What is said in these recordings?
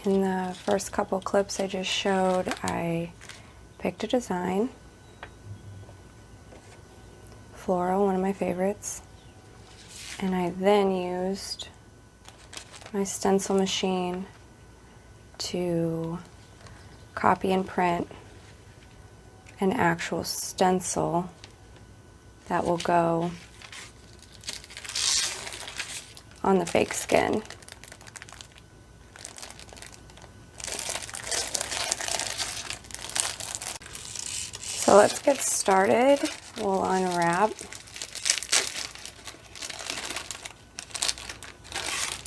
In the first couple clips I just showed, I picked a design. Floral, one of my favorites. And I then used my stencil machine to copy and print an actual stencil that will go on the fake skin. So let's get started. We'll unwrap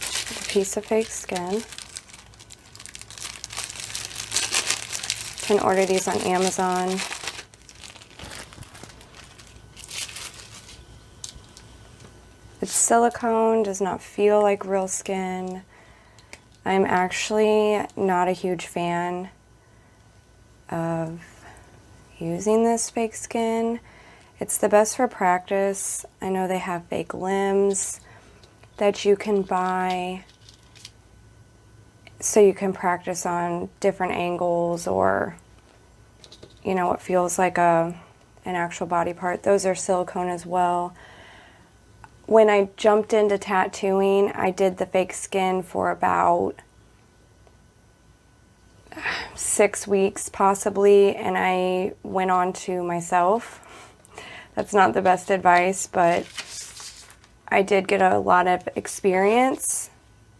a piece of fake skin. You can order these on Amazon. It's silicone, does not feel like real skin. I'm actually not a huge fan of using this fake skin. It's the best for practice. I know they have fake limbs that you can buy so you can practice on different angles, or you know, what feels like an actual body part. Those are silicone as well. When I jumped into tattooing, I did the fake skin for about 6 weeks possibly, and I went on to myself. That's not the best advice, but I did get a lot of experience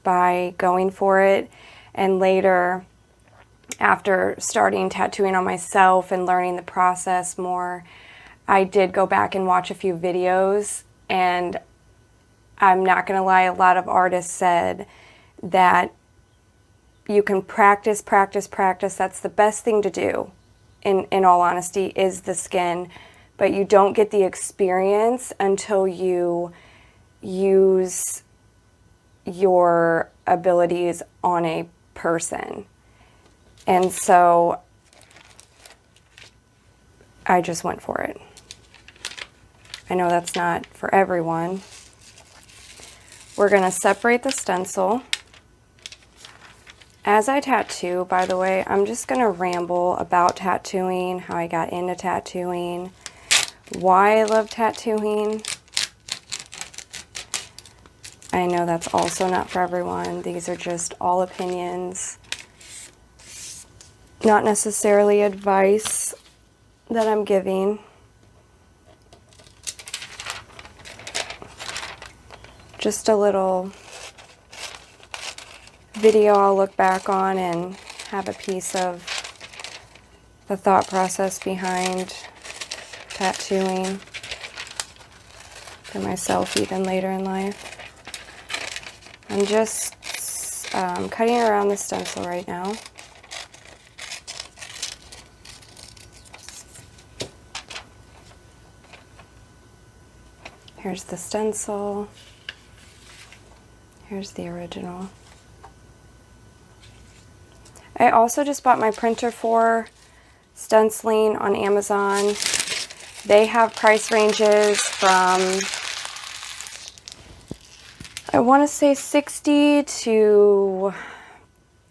by going for it. And later, after starting tattooing on myself and learning the process more, I did go back and watch a few videos, and I'm not going to lie, a lot of artists said that you can practice, practice, practice. That's the best thing to do, in all honesty, is the skin. But you don't get the experience until you use your abilities on a person. And so I just went for it. I know that's not for everyone. We're going to separate the stencil. As I tattoo, by the way, I'm just going to ramble about tattooing, how I got into tattooing, why I love tattooing. I know that's also not for everyone. These are just all opinions, not necessarily advice that I'm giving. Just a little video I'll look back on and have a piece of the thought process behind tattooing for myself even later in life. I'm just cutting around the stencil right now. Here's the stencil. Here's the original. I also just bought my printer for stenciling on Amazon. They have price ranges from, I want to say 60 to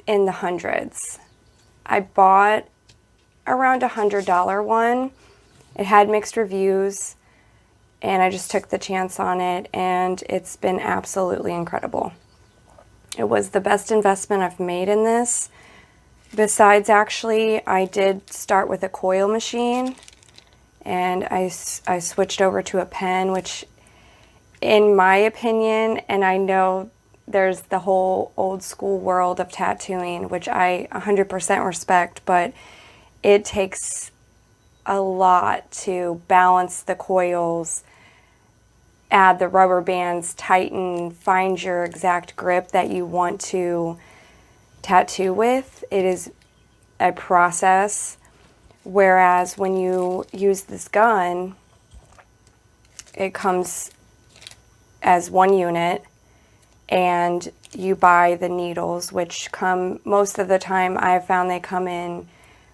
in the hundreds. I bought around $100 one. It had mixed reviews, and I just took the chance on it, and it's been absolutely incredible. It was the best investment I've made in this. Besides, actually, I did start with a coil machine, and I switched over to a pen, which in my opinion, and I know there's the whole old school world of tattooing, which I 100% respect, but it takes a lot to balance the coils, add the rubber bands, tighten, find your exact grip that you want to tattoo with. It is a process, whereas when you use this gun, it comes as one unit, and you buy the needles, which come, most of the time I've found they come in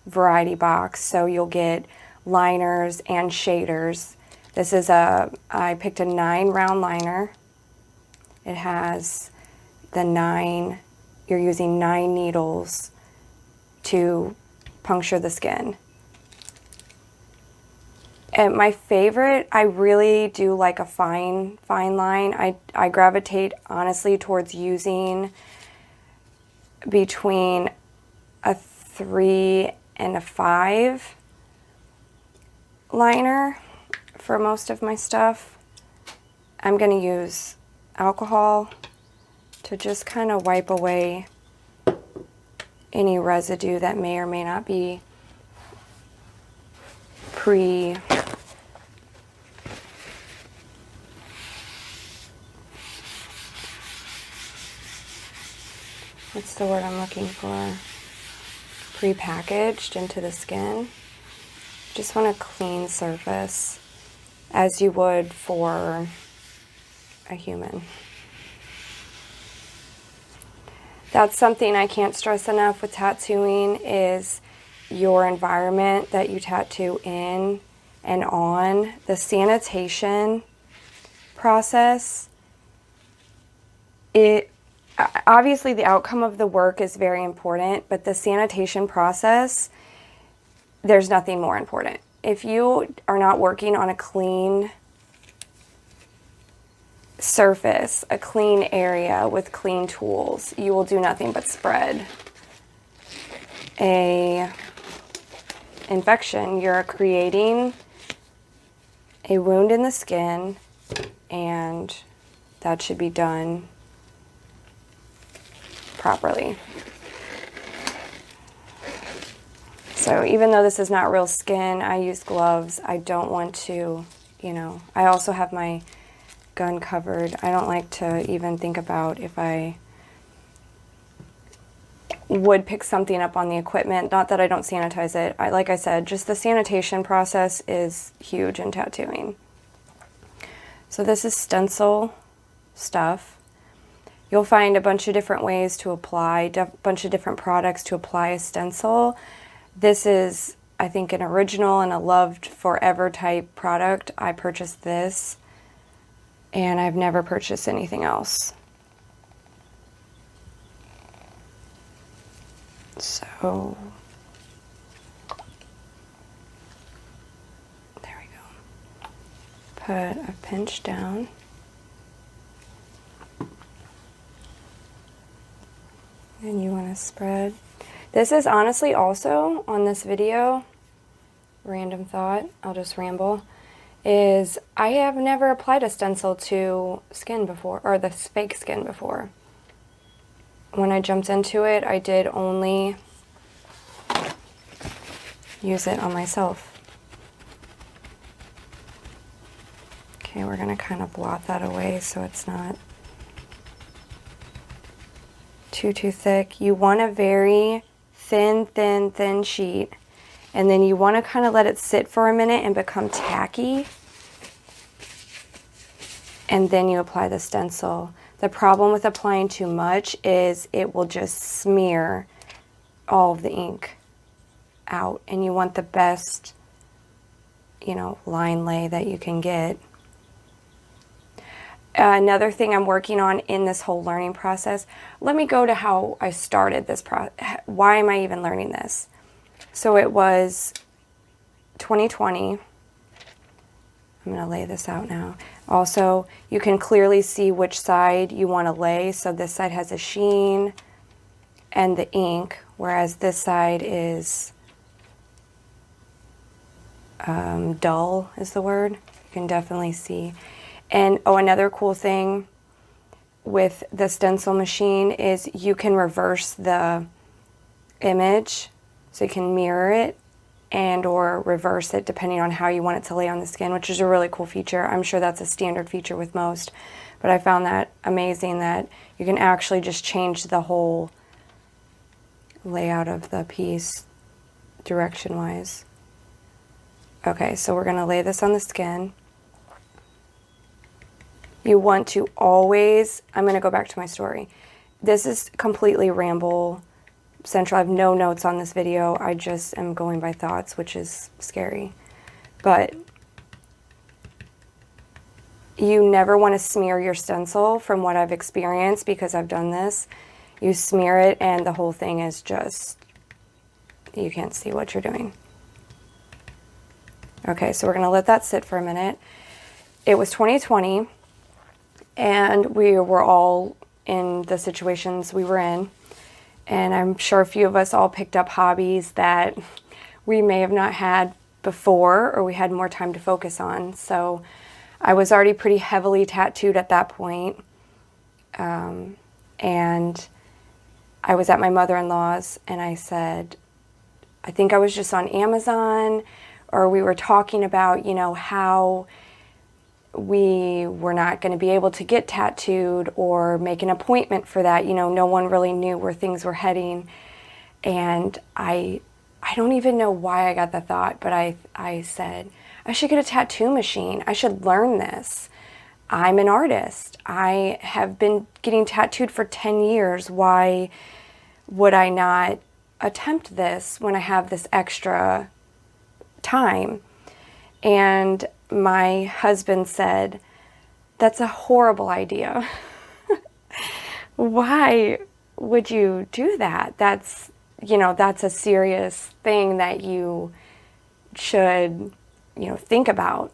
variety box, so you'll get liners and shaders. This is I picked a 9 round liner. It has the 9 you're using 9 needles to puncture the skin. And my favorite, I really do like a fine line. I gravitate honestly towards using between a 3 and a 5 liner for most of my stuff. I'm going to use alcohol to just kind of wipe away any residue that may or may not be what's the word I'm looking for? Pre-packaged into the skin. Just want a clean surface as you would for a human. That's something I can't stress enough with tattooing is your environment that you tattoo in and on. The sanitation process, obviously the outcome of the work is very important, but the sanitation process, there's nothing more important. If you are not working on a clean surface, a clean area with clean tools, you will do nothing but spread a infection. You're creating a wound in the skin, and that should be done properly. So even though this is not real skin, I use gloves. I don't want to, I also have my gun covered. I don't like to even think about if I would pick something up on the equipment. Not that I don't sanitize it. Like I said, just the sanitation process is huge in tattooing. So this is stencil stuff. You'll find a bunch of different ways to apply, a bunch of different products to apply a stencil. This is, I think, an original and a loved forever type product. I purchased this, and I've never purchased anything else. So, there we go. Put a pinch down. And you want to spread. This is honestly also on this video, random thought, I'll just ramble, is I have never applied a stencil to skin before, or the fake skin before. When I jumped into it, I did only use it on myself. Okay, we're going to kind of blot that away so it's not too thick. You want a very thin sheet, and then you want to kind of let it sit for a minute and become tacky, and then you apply the stencil. The problem with applying too much is it will just smear all of the ink out, and you want the best, line lay that you can get. Another thing I'm working on in this whole learning process, let me go to how I started this process. Why am I even learning this? So it was 2020. I'm going to lay this out now. Also, you can clearly see which side you want to lay. So this side has a sheen and the ink, whereas this side is dull is the word. You can definitely see. And another cool thing with the stencil machine is you can reverse the image, so you can mirror it and or reverse it depending on how you want it to lay on the skin, which is a really cool feature. I'm sure that's a standard feature with most, but I found that amazing that you can actually just change the whole layout of the piece direction-wise. Okay, so we're going to lay this on the skin. You want to always, I'm going to go back to my story. This is completely ramble central. I have no notes on this video. I just am going by thoughts, which is scary. But you never want to smear your stencil from what I've experienced because I've done this. You smear it and the whole thing is just, you can't see what you're doing. Okay, so we're gonna let that sit for a minute. It was 2020 and we were all in the situations we were in. And I'm sure a few of us all picked up hobbies that we may have not had before, or we had more time to focus on. So I was already pretty heavily tattooed at that point. And I was at my mother-in-law's and I said, I think I was just on Amazon, or we were talking about, you know, how we were not going to be able to get tattooed or make an appointment for that. You know, no one really knew where things were heading. And I don't even know why I got the thought, but I said, I should get a tattoo machine. I should learn this. I'm an artist. I have been getting tattooed for 10 years. Why would I not attempt this when I have this extra time? And my husband said, that's a horrible idea. Why would you do that? That's, you know, that's a serious thing that you should, you know, think about.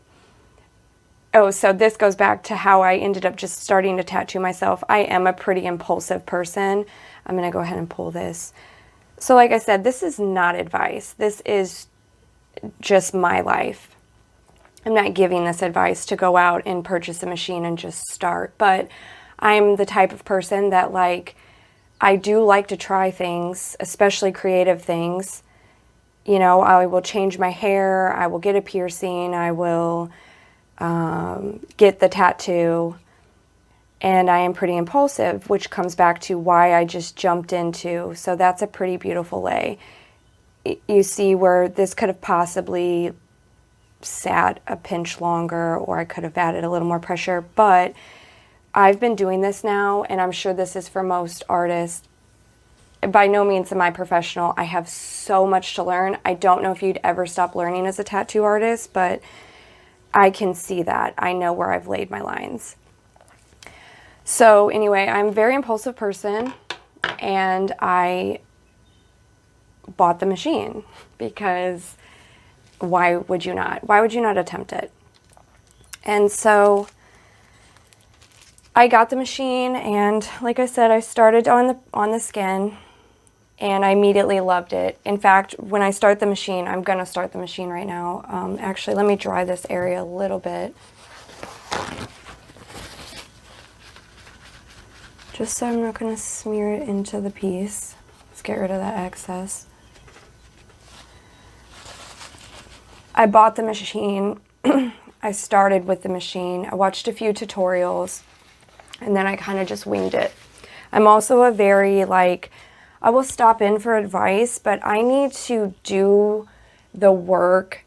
Oh, so this goes back to how I ended up just starting to tattoo myself. I am a pretty impulsive person. I'm going to go ahead and pull this. So like I said, this is not advice. This is just my life. I'm not giving this advice to go out and purchase a machine and just start, but I'm the type of person that, like, I do like to try things, especially creative things. You know, I will change my hair, I will get a piercing, I will get the tattoo, and I am pretty impulsive, which comes back to why I just jumped into. So that's a pretty beautiful lay. You see where this could have possibly sat a pinch longer, or I could have added a little more pressure, but I've been doing this now, and I'm sure this is for most artists. By no means am I professional. I have so much to learn. I don't know if you'd ever stop learning as a tattoo artist, but I can see that. I know where I've laid my lines. So anyway, I'm a very impulsive person, and I bought the machine because why would you not? Why would you not attempt it? And so I got the machine, and like I said, I started on the skin, and I immediately loved it. In fact, when I start the machine, I'm gonna start the machine right now. Actually, let me dry this area a little bit, just so I'm not gonna smear it into the piece. Let's get rid of that excess. I bought the machine. I started with the machine. I watched a few tutorials, and then I kind of just winged it. I'm also a very, like, I will stop in for advice, but I need to do the work,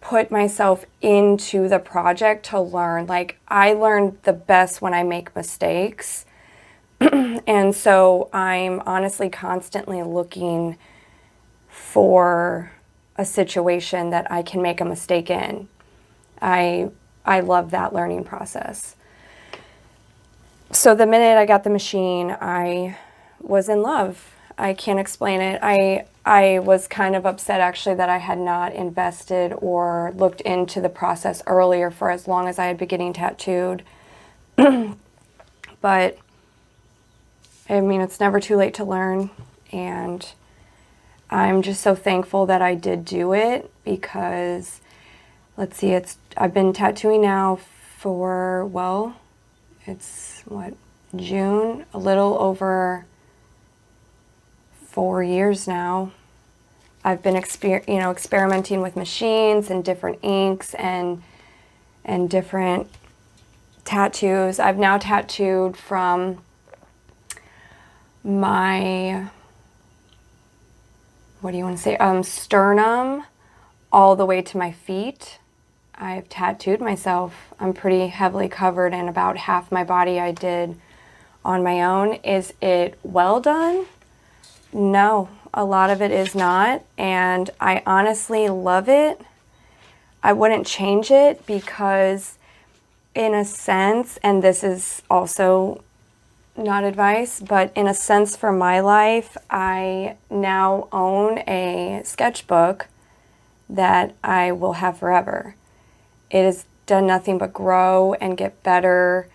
put myself into the project to learn. Like, I learn the best when I make mistakes. And so I'm honestly constantly looking for a situation that I can make a mistake in. I love that learning process. So the minute I got the machine, I was in love. I can't explain it. I was kind of upset actually that I had not invested or looked into the process earlier for as long as I had been getting tattooed. But I mean, it's never too late to learn, and I'm just so thankful that I did do it because, let's see, I've been tattooing now for, well, it's what, June, a little over 4 years now. I've been experimenting with machines and different inks and different tattoos. I've now tattooed from my, what do you want to say, sternum all the way to my feet. I've tattooed myself. I'm pretty heavily covered, and about half my body I did on my own. Is it well done? No, a lot of it is not, and I honestly love it. I wouldn't change it because, in a sense, and this is also not advice, but in a sense for my life, I now own a sketchbook that I will have forever. It has done nothing but grow and get better,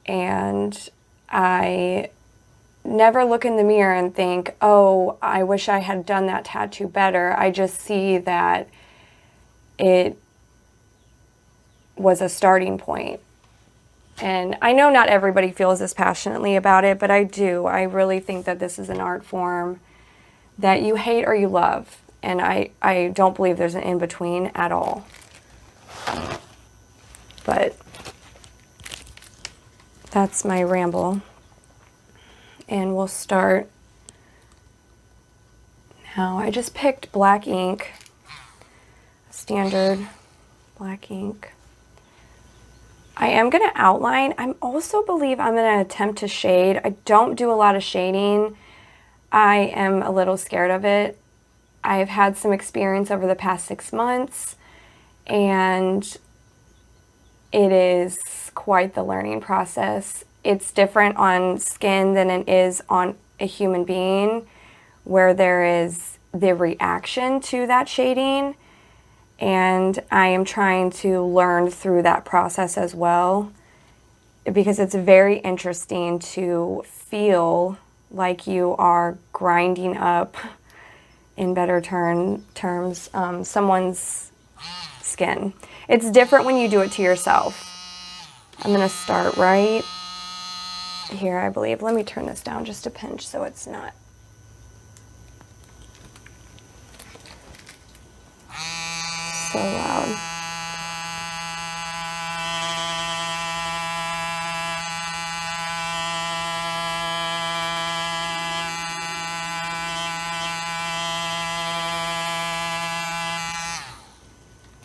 and I never look in the mirror and think, oh, I wish I had done that tattoo better. I just see that it was a starting point. And I know not everybody feels this passionately about it, but I do. I really think that this is an art form that you hate or you love. And I don't believe there's an in-between at all. But that's my ramble. And we'll start now. I just picked black ink, standard black ink. I am going to outline. I also believe I'm going to attempt to shade. I don't do a lot of shading. I am a little scared of it. I've had some experience over the past 6 months, and it is quite the learning process. It's different on skin than it is on a human being, where there is the reaction to that shading. And I am trying to learn through that process as well, because it's very interesting to feel like you are grinding up, in better terms, someone's skin. It's different when you do it to yourself. I'm going to start right here, I believe. Let me turn this down just a pinch so it's not so loud.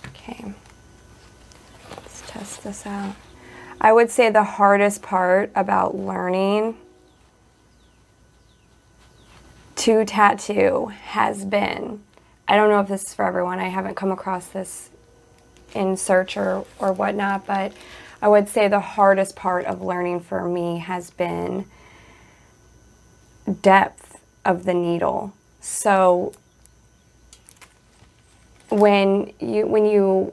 Okay, let's test this out. I would say the hardest part about learning to tattoo has been, I don't know if this is for everyone, I haven't come across this in search or whatnot, but I would say the hardest part of learning for me has been depth of the needle. So when you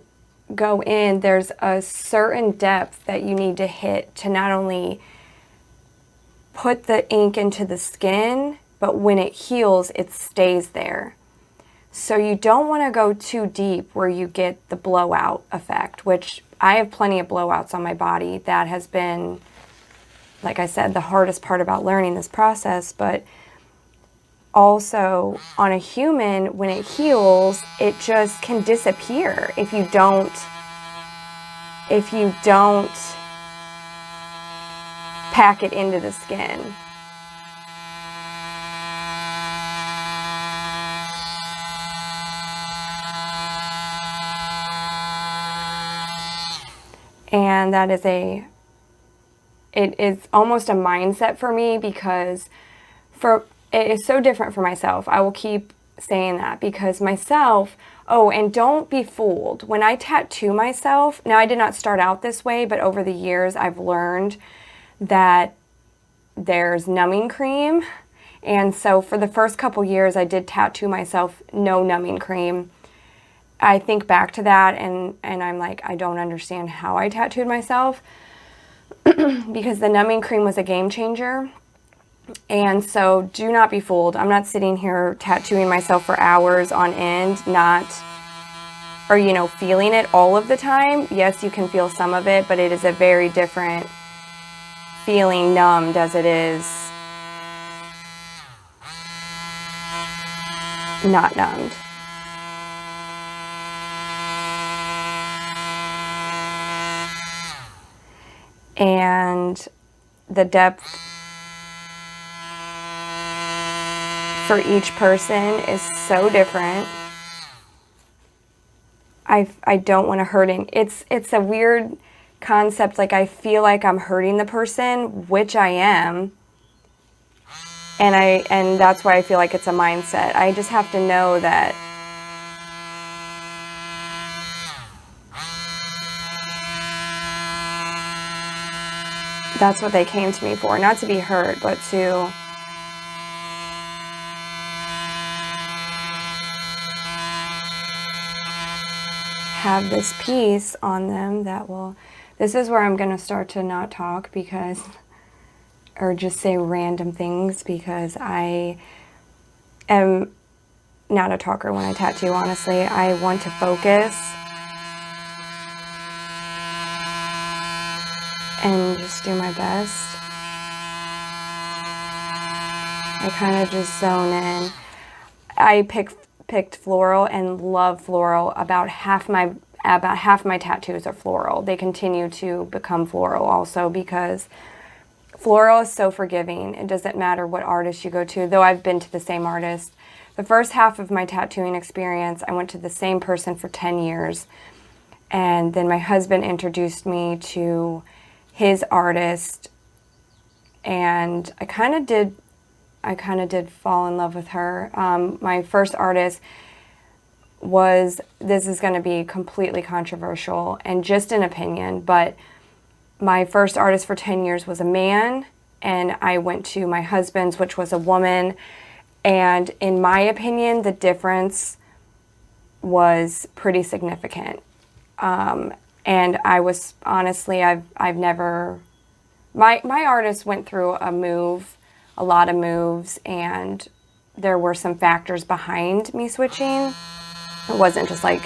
go in, there's a certain depth that you need to hit to not only put the ink into the skin, but when it heals, it stays there. So you don't want to go too deep where you get the blowout effect, which I have plenty of blowouts on my body. That has been, like I said, the hardest part about learning this process. But also on a human, when it heals, it just can disappear if you don't pack it into the skin. And that is it is almost a mindset for me, because it is so different for myself. I will keep saying that, because myself, oh, and don't be fooled. When I tattoo myself, now I did not start out this way, but over the years I've learned that there's numbing cream. And so for the first couple years I did tattoo myself no numbing cream. I think back to that and I'm like, I don't understand how I tattooed myself because the numbing cream was a game changer. And so do not be fooled. I'm not sitting here tattooing myself for hours on end, feeling it all of the time. Yes, you can feel some of it, but it is a very different feeling numbed as it is not numbed. And the depth for each person is so different. I don't want to hurt it. It's a weird concept. Like, I feel like I'm hurting the person, which I am. And that's why I feel like it's a mindset. I just have to know that that's what they came to me for. Not to be hurt, but to have this piece on them that will, this is where I'm going to start to not talk because, or just say random things, because I am not a talker when I tattoo, honestly. I want to focus and just do my best. I kind of just zone in. I picked floral and love floral. About half my tattoos are floral. They continue to become floral also because floral is so forgiving. It doesn't matter what artist you go to, though I've been to the same artist. The first half of my tattooing experience, I went to the same person for 10 years. And then my husband introduced me to his artist, and I kind of did fall in love with her. My first artist was, this is going to be completely controversial and just an opinion, but my first artist for 10 years was a man, and I went to my husband's, which was a woman. And in my opinion, the difference was pretty significant. And I was, honestly, I've never, my artist went through a lot of moves, and there were some factors behind me switching. It wasn't just like,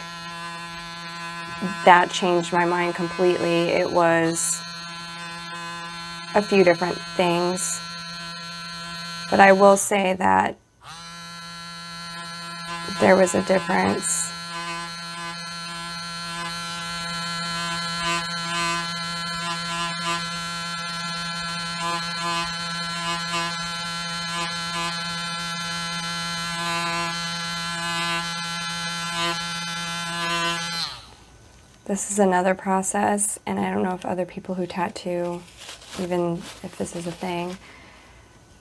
that changed my mind completely. It was a few different things. But I will say that there was a difference. This is another process, and I don't know if other people who tattoo, even if this is a thing,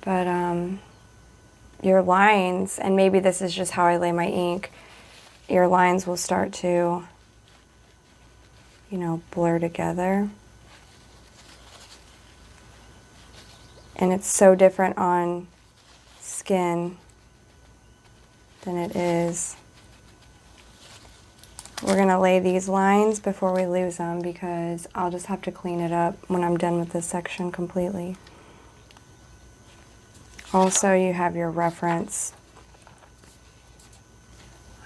but your lines, and maybe this is just how I lay my ink, your lines will start to, you know, blur together. And it's so different on skin than it is. We're gonna lay these lines before we lose them, because I'll just have to clean it up when I'm done with this section completely. Also, you have your reference.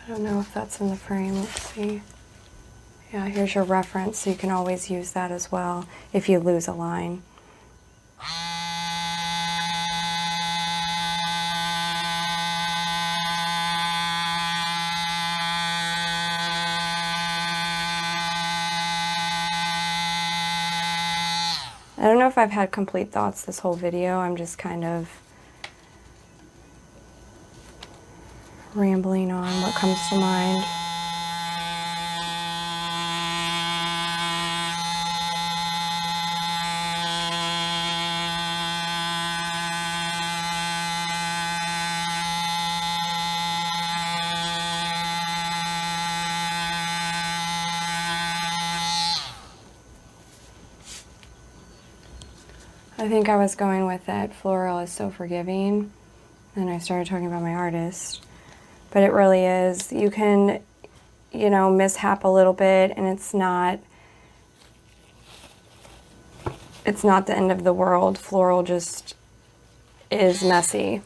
I don't know if that's in the frame, let's see. Yeah, here's your reference, so you can always use that as well if you lose a line. I don't know if I've had complete thoughts this whole video. I'm just kind of rambling on what comes to mind. I think I was going with that floral is so forgiving, and I started talking about my artist. But it really is. You can, you know, mishap a little bit, and it's not the end of the world. Floral just is messy.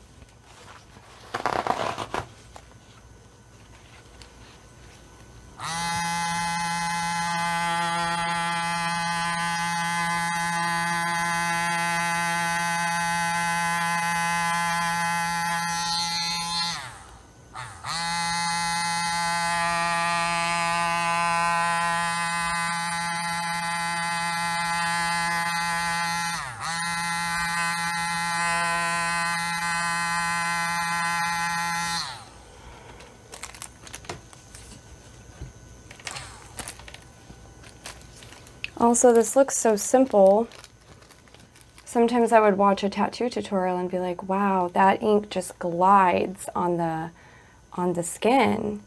Also, this looks so simple. Sometimes I would watch a tattoo tutorial and be like, wow, that ink just glides on the skin.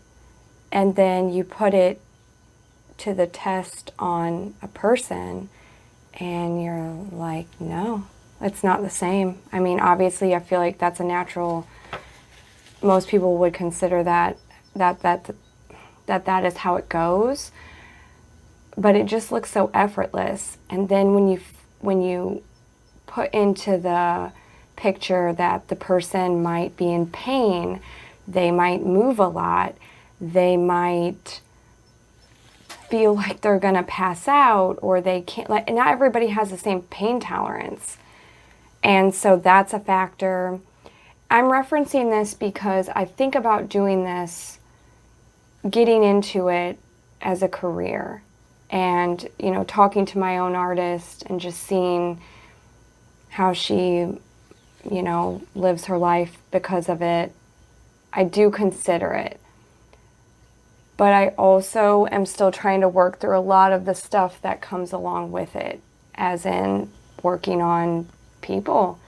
And then you put it to the test on a person, And you're like, no, it's not the same. I mean, obviously, I feel like that's a natural, most people would consider that is how it goes. But it just looks so effortless. And then when you put into the picture that the person might be in pain, they might move a lot, they might feel like they're going to pass out, or they can't, like, not everybody has the same pain tolerance. And so that's a factor. I'm referencing this because I think about doing this, getting into it as a career, and, you know, talking to my own artist and just seeing how she, you know, lives her life because of it. I do consider it. But I also am still trying to work through a lot of the stuff that comes along with it, as in working on people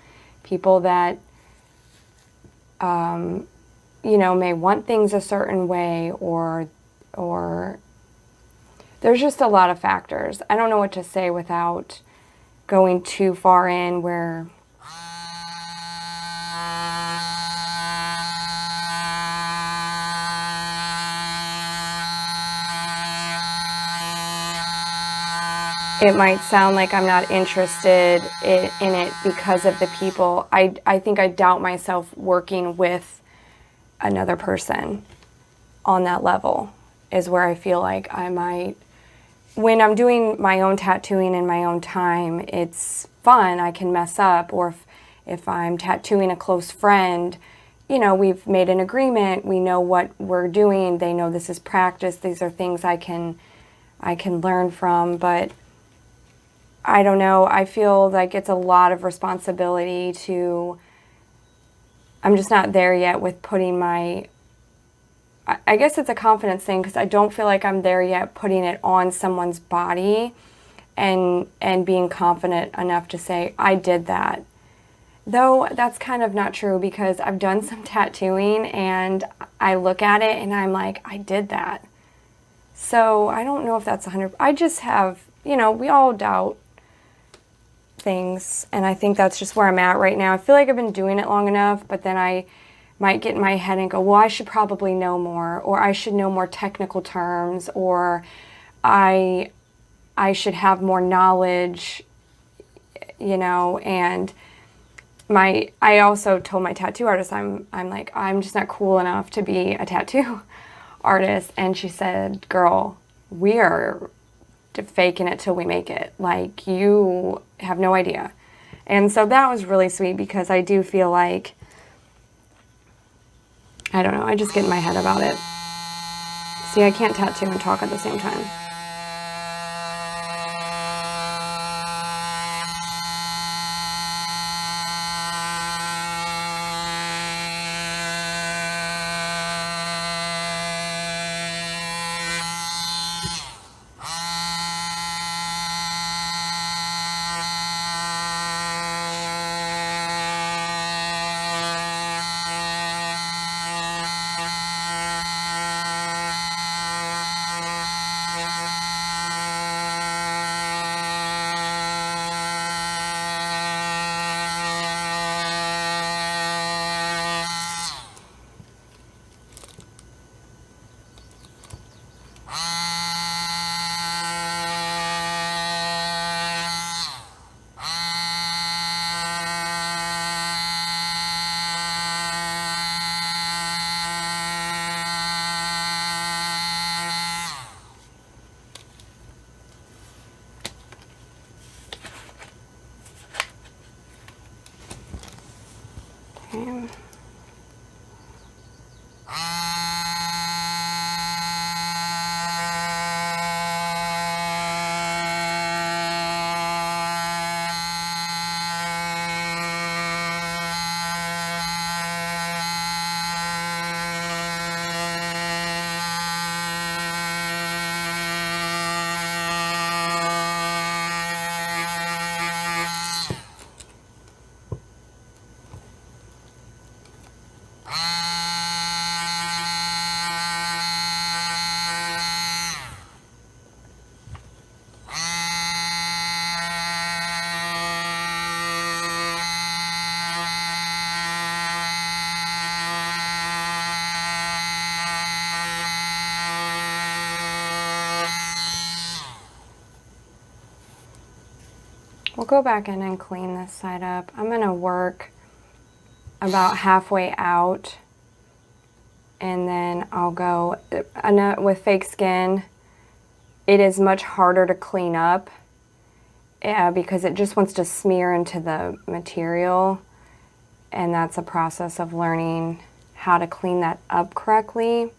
that, you know, may want things a certain way, or there's just a lot of factors. I don't know what to say without going too far in where it might sound like I'm not interested in it because of the people. I think I doubt myself working with another person on that level is where I feel like I might. When I'm doing my own tattooing in my own time, it's fun. I can mess up. Or if I'm tattooing a close friend, you know, we've made an agreement. We know what we're doing. They know this is practice. These are things I can learn from. But I don't know. I feel like it's a lot of responsibility to. I'm just not there yet with putting my. I guess it's a confidence thing, because I don't feel like I'm there yet putting it on someone's body and being confident enough to say, I did that. Though that's kind of not true, because I've done some tattooing and I look at it and I'm like, I did that. So I don't know if that's 100. I just have, you know, we all doubt things, and I think that's just where I'm at right now. I feel like I've been doing it long enough, but then I might get in my head and go, well, I should probably know more, or I should know more technical terms, or I should have more knowledge, you know. And I also told my tattoo artist, I'm like, I'm just not cool enough to be a tattoo artist. And she said, girl, we are faking it till we make it. Like, you have no idea. And so that was really sweet, because I do feel like, I don't know, I just get in my head about it. See, I can't tattoo and talk at the same time. We'll go back in and clean this side up. I'm gonna work about halfway out, and then I'll go, I know with fake skin, it is much harder to clean up because it just wants to smear into the material, and that's a process of learning how to clean that up correctly.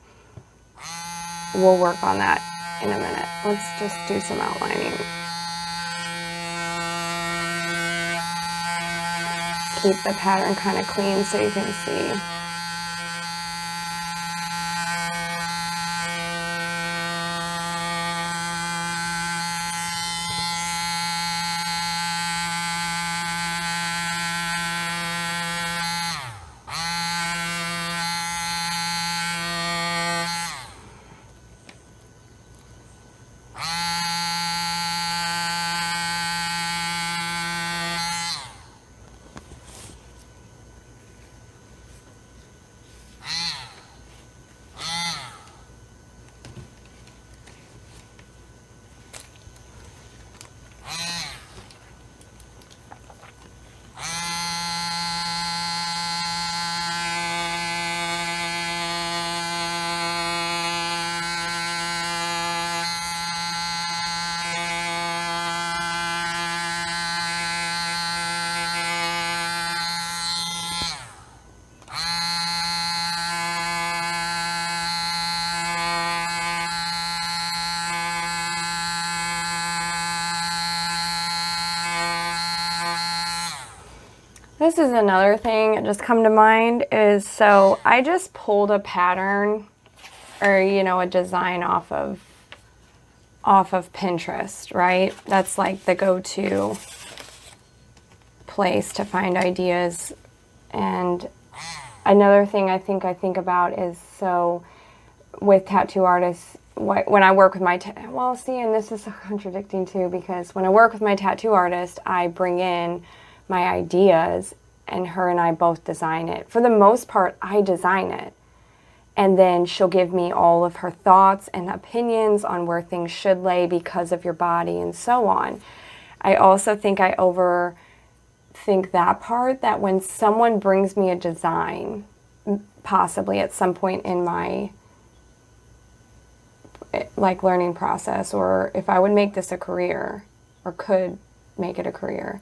We'll work on that in a minute. Let's just do some outlining. Keep the pattern kind of clean so you can see. This is another thing that just come to mind is, so I just pulled a pattern or, you know, a design off of Pinterest, right? That's like the go-to place to find ideas. And another thing I think about is, so with tattoo artists, when I work with my, well, see, and this is contradicting too, because when I work with my tattoo artist, I bring in my ideas and her and I both design it. For the most part, I design it. And then she'll give me all of her thoughts and opinions on where things should lay because of your body and so on. I also think I overthink that part, that when someone brings me a design, possibly at some point in my like learning process, or if I would make this a career or could make it a career,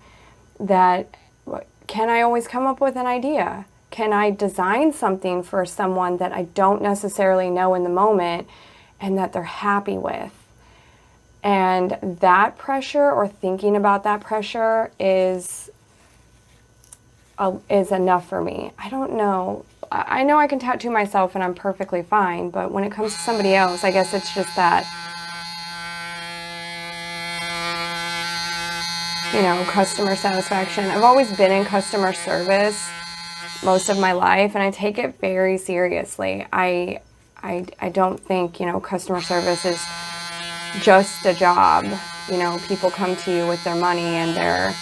that can I always come up with an idea? Can I design something for someone that I don't necessarily know in the moment and that they're happy with? And that pressure, or thinking about that pressure, is enough for me. I don't know. I know I can tattoo myself and I'm perfectly fine, but when it comes to somebody else, I guess it's just that, you know, customer satisfaction. I've always been in customer service most of my life, and I take it very seriously. I don't think, you know, customer service is just a job. You know, people come to you with their money and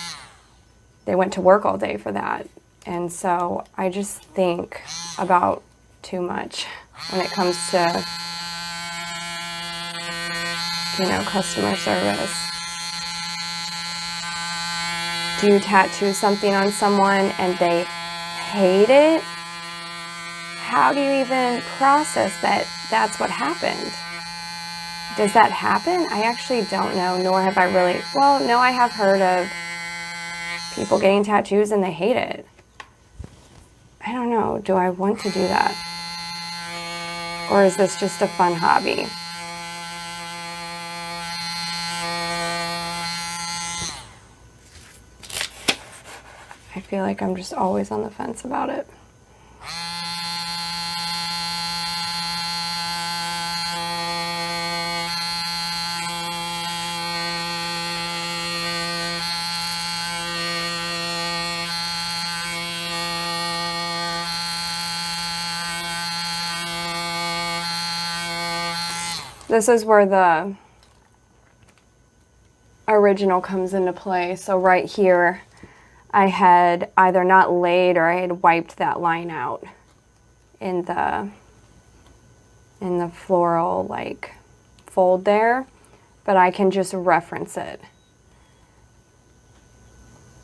they went to work all day for that. And so I just think about too much when it comes to, you know, customer service. Do you tattoo something on someone and they hate it? How do you even process that that's what happened? Does that happen? I actually don't know, nor have I really, well, no, I have heard of people getting tattoos and they hate it. I don't know, do I want to do that? Or is this just a fun hobby? I feel like I'm just always on the fence about it. This is where the original comes into play. So right here, I had either not laid or I had wiped that line out in the floral like fold there, but I can just reference it.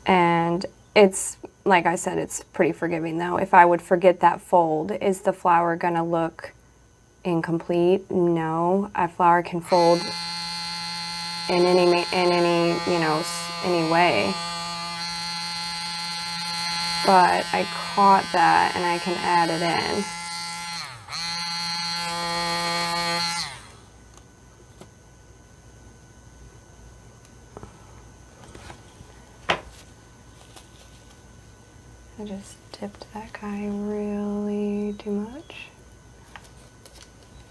And it's, like I said, it's pretty forgiving though. If I would forget that fold, is the flower gonna look incomplete? No, a flower can fold in any, you know, any way. But I caught that and I can add it in. I just dipped that guy really too much.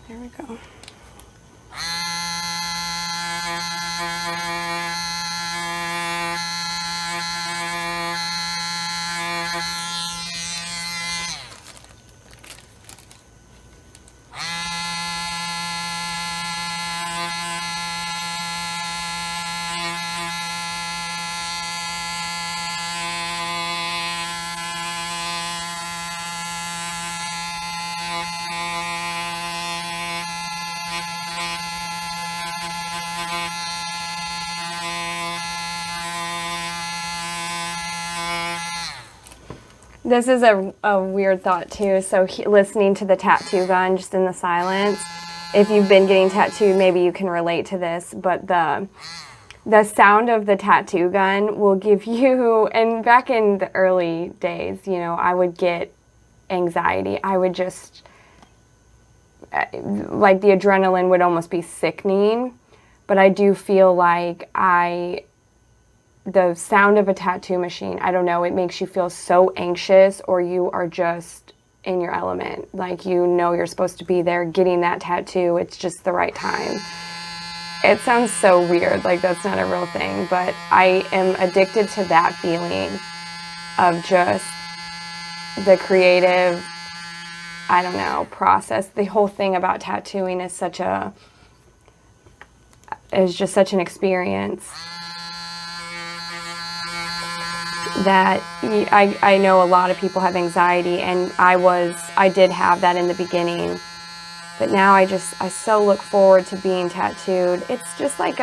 There we go. This is a weird thought too. So listening to the tattoo gun just in the silence, if you've been getting tattooed, maybe you can relate to this, but the sound of the tattoo gun will give you, and back in the early days, you know, I would get anxiety. I would just, like the adrenaline would almost be sickening, but I do feel like the sound of a tattoo machine, I don't know, it makes you feel so anxious, or you are just in your element. Like, you know, you're supposed to be there getting that tattoo. It's just the right time. It sounds so weird, like that's not a real thing, but I am addicted to that feeling of just the creative, I don't know, process. The whole thing about tattooing is just such an experience that I know a lot of people have anxiety, and I did have that in the beginning, but now I so look forward to being tattooed. It's just like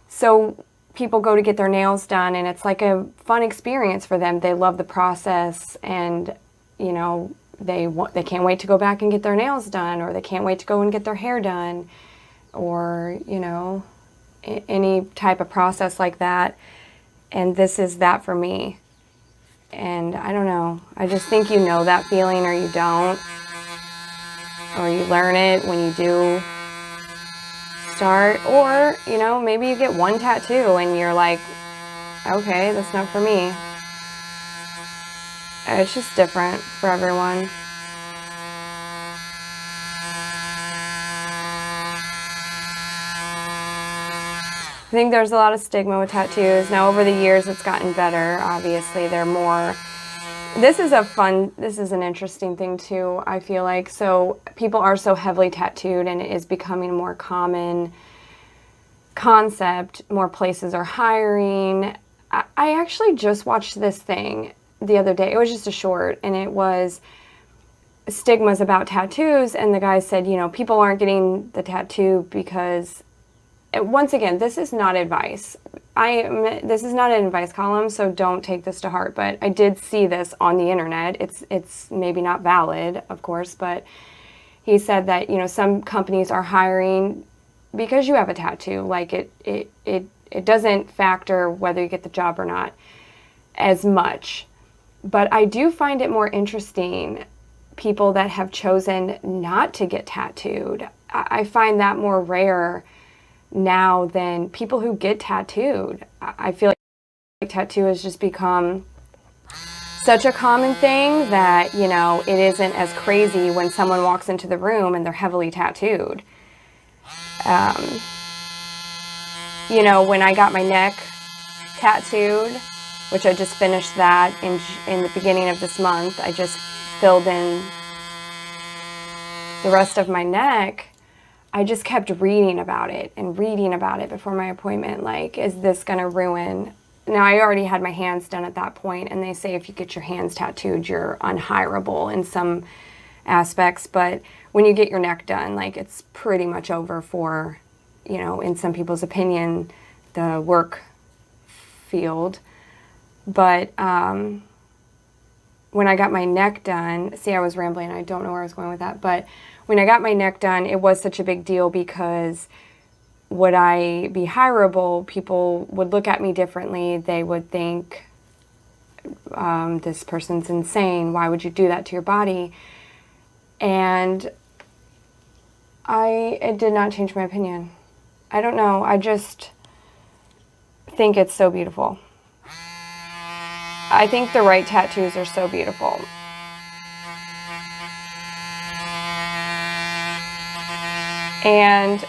so people go to get their nails done, and it's like a fun experience for them. They love the process, and you know, they can't wait to go back and get their nails done, or they can't wait to go and get their hair done, or you know, any type of process like that. And this is that for me. And I don't know, I just think you know that feeling, or you don't, or you learn it when you do start, or you know, maybe you get one tattoo and you're like, okay, that's not for me. It's just different for everyone. I think there's a lot of stigma with tattoos. Now, over the years, it's gotten better. Obviously, they're more... This is an interesting thing, too, I feel like. So, people are so heavily tattooed, and it is becoming a more common concept. More places are hiring. I actually just watched this thing the other day. It was just a short, and it was stigmas about tattoos, and the guy said, you know, people aren't getting the tattoo because... Once again, this is not advice. This is not an advice column, so don't take this to heart. But I did see this on the internet. It's maybe not valid, of course, but he said that, you know, some companies are hiring because you have a tattoo. Like it doesn't factor whether you get the job or not as much. But I do find it more interesting, people that have chosen not to get tattooed. I find that more rare now than people who get tattooed. I feel like tattoo has just become such a common thing that, you know, it isn't as crazy when someone walks into the room and they're heavily tattooed. You know, when I got my neck tattooed, which I just finished that in the beginning of this month, I just filled in the rest of my neck. I just kept reading about it before my appointment. Like, is this going to ruin? Now, I already had my hands done at that point, and they say if you get your hands tattooed, you're unhireable in some aspects. But when you get your neck done, like, it's pretty much over for, you know, in some people's opinion, the work field. But when I got my neck done, see, I was rambling. I don't know where I was going with that. But when I got my neck done, it was such a big deal because would I be hireable? People would look at me differently. They would think, this person's insane. Why would you do that to your body? And it did not change my opinion. I don't know. I just think it's so beautiful. I think the right tattoos are so beautiful. And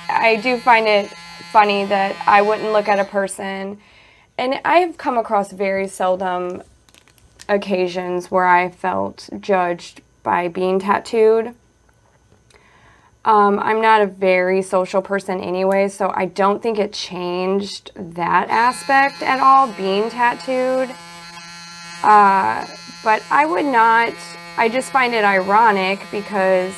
I do find it funny that I wouldn't look at a person, and I've come across very seldom occasions where I felt judged by being tattooed. I'm not a very social person anyway, so I don't think it changed that aspect at all, being tattooed. But I would not, I just find it ironic because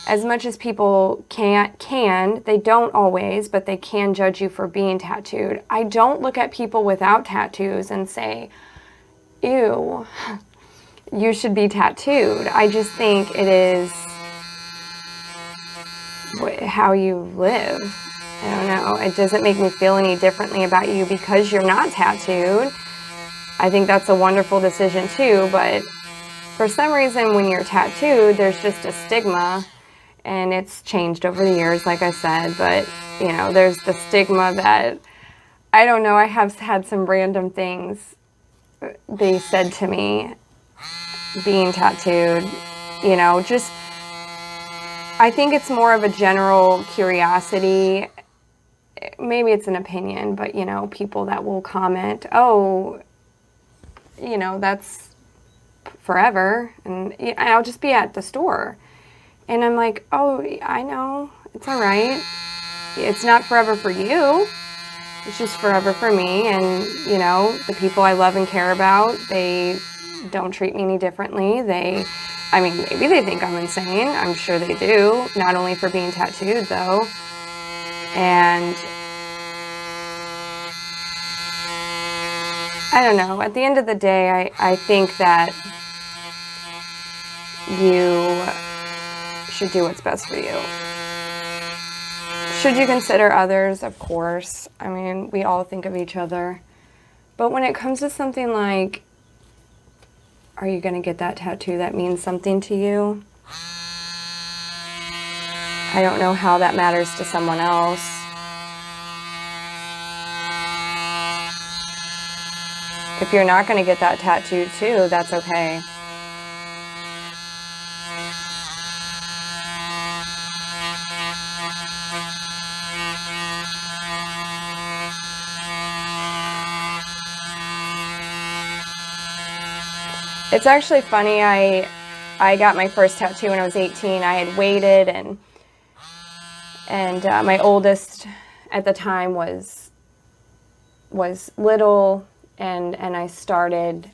as much as people can, they don't always, but they can judge you for being tattooed. I don't look at people without tattoos and say, ew, you should be tattooed. I just think it is how you live. I don't know. It doesn't make me feel any differently about you because you're not tattooed. I think that's a wonderful decision too, but for some reason when you're tattooed, there's just a stigma, and it's changed over the years, like I said, but you know, there's the stigma that, I don't know, I have had some random things they said to me being tattooed, you know, just, I think it's more of a general curiosity. Maybe it's an opinion, but you know, people that will comment, oh, you know, that's forever, and I'll just be at the store and I'm like, oh, I know, it's all right, it's not forever for you, it's just forever for me. And you know, the people I love and care about, they don't treat me any differently. I mean, maybe they think I'm insane, I'm sure they do, not only for being tattooed though. And I don't know, at the end of the day, I think that you should do what's best for you. Should you consider others? Of course. I mean, we all think of each other. But when it comes to something like, are you going to get that tattoo that means something to you? I don't know how that matters to someone else. If you're not going to get that tattoo too, that's okay. It's actually funny, I got my first tattoo when I was 18. I had waited, and my oldest at the time was little, and I started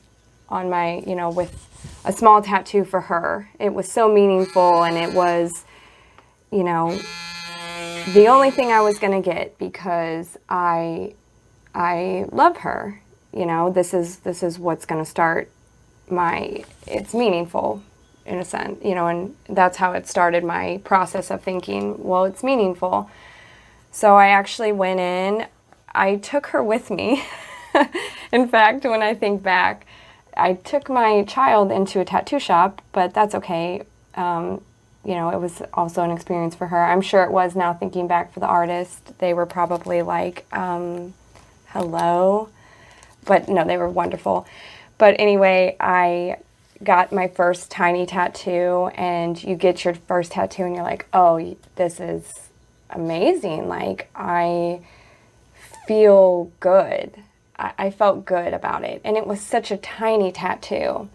on my, you know, with a small tattoo for her. It was so meaningful, and it was, you know, the only thing I was going to get because I love her. You know, this is what's going to start it's meaningful in a sense, you know, and that's how it started my process of thinking, well, it's meaningful. So I actually went in, I took her with me. In fact, when I think back, I took my child into a tattoo shop, but that's okay. You know, it was also an experience for her. I'm sure it was now thinking back for the artist. They were probably like, hello. But no, they were wonderful. But anyway, I got my first tiny tattoo, and you get your first tattoo and you're like, oh, this is amazing. Like, I feel good. I felt good about it. And it was such a tiny tattoo.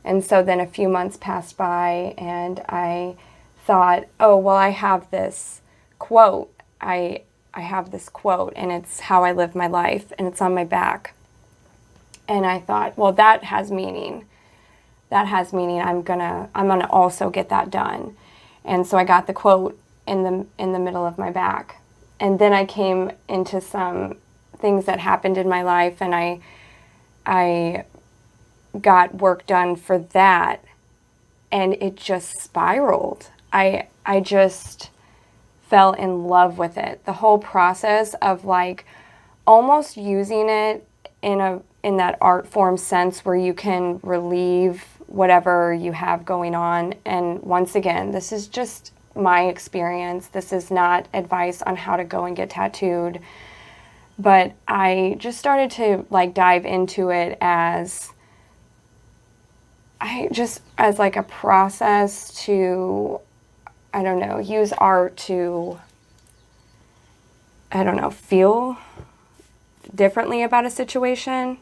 And so then a few months passed by, and I thought, oh, well, I have this quote. I have this quote, and it's how I live my life, and it's on my back. And I thought, well, that has meaning. That has meaning. I'm gonna also get that done. And so I got the quote in the middle of my back. And then I came into some things that happened in my life, and I I got work done for that, and it just spiraled. I just fell in love with it. The whole process of like almost using it in that art form sense where you can relieve whatever you have going on. And once again, this is just my experience. This is not advice on how to go and get tattooed. But I just started to like dive into it as like a process to, I don't know, use art to, I don't know, feel differently about a situation.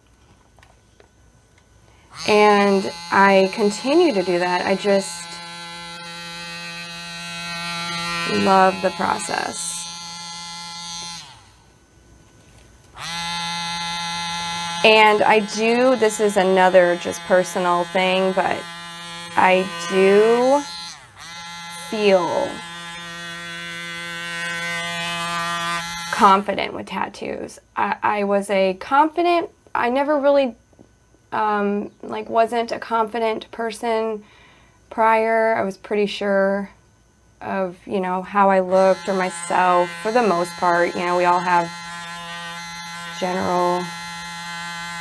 And I continue to do that. I just love the process. And I do, this is another just personal thing, but I do feel confident with tattoos. I was a confident, I never really, like wasn't a confident person prior. I was pretty sure of, you know, how I looked or myself for the most part. You know, we all have general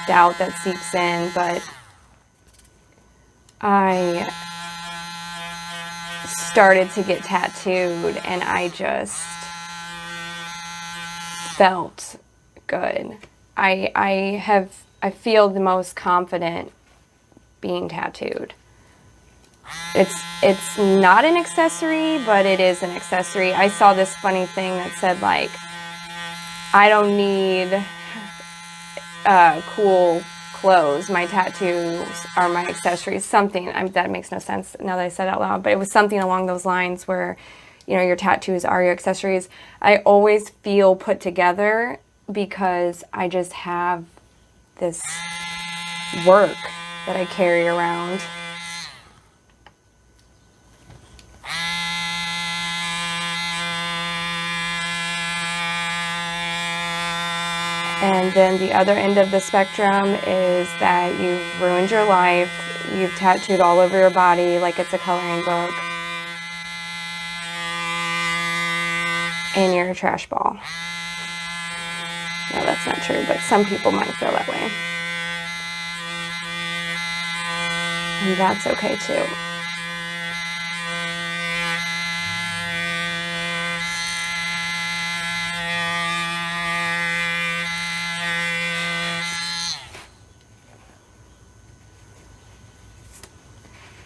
doubt that seeps in, but I started to get tattooed and I just felt good. I feel the most confident being tattooed. It's not an accessory, but it is an accessory. I saw this funny thing that said like, I don't need cool clothes. My tattoos are my accessories. Something, that makes no sense now that I said it out loud, but it was something along those lines where, you know, your tattoos are your accessories. I always feel put together because I just have this work that I carry around. And then the other end of the spectrum is that you've ruined your life. You've tattooed all over your body like it's a coloring book. And you're a trash ball. No, that's not true, but some people might feel that way. And that's okay too.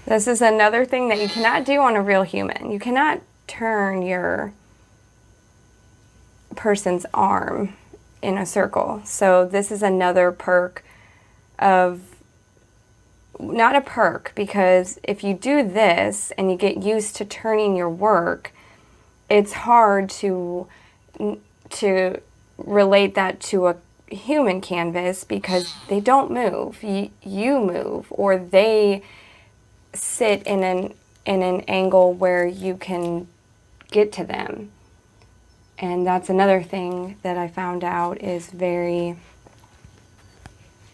This is another thing that you cannot do on a real human. You cannot turn your person's arm in a circle. So this is another perk of, not a perk, because if you do this and you get used to turning your work, it's hard to relate that to a human canvas because they don't move. You move, or they sit in an angle where you can get to them. And that's another thing that I found out is very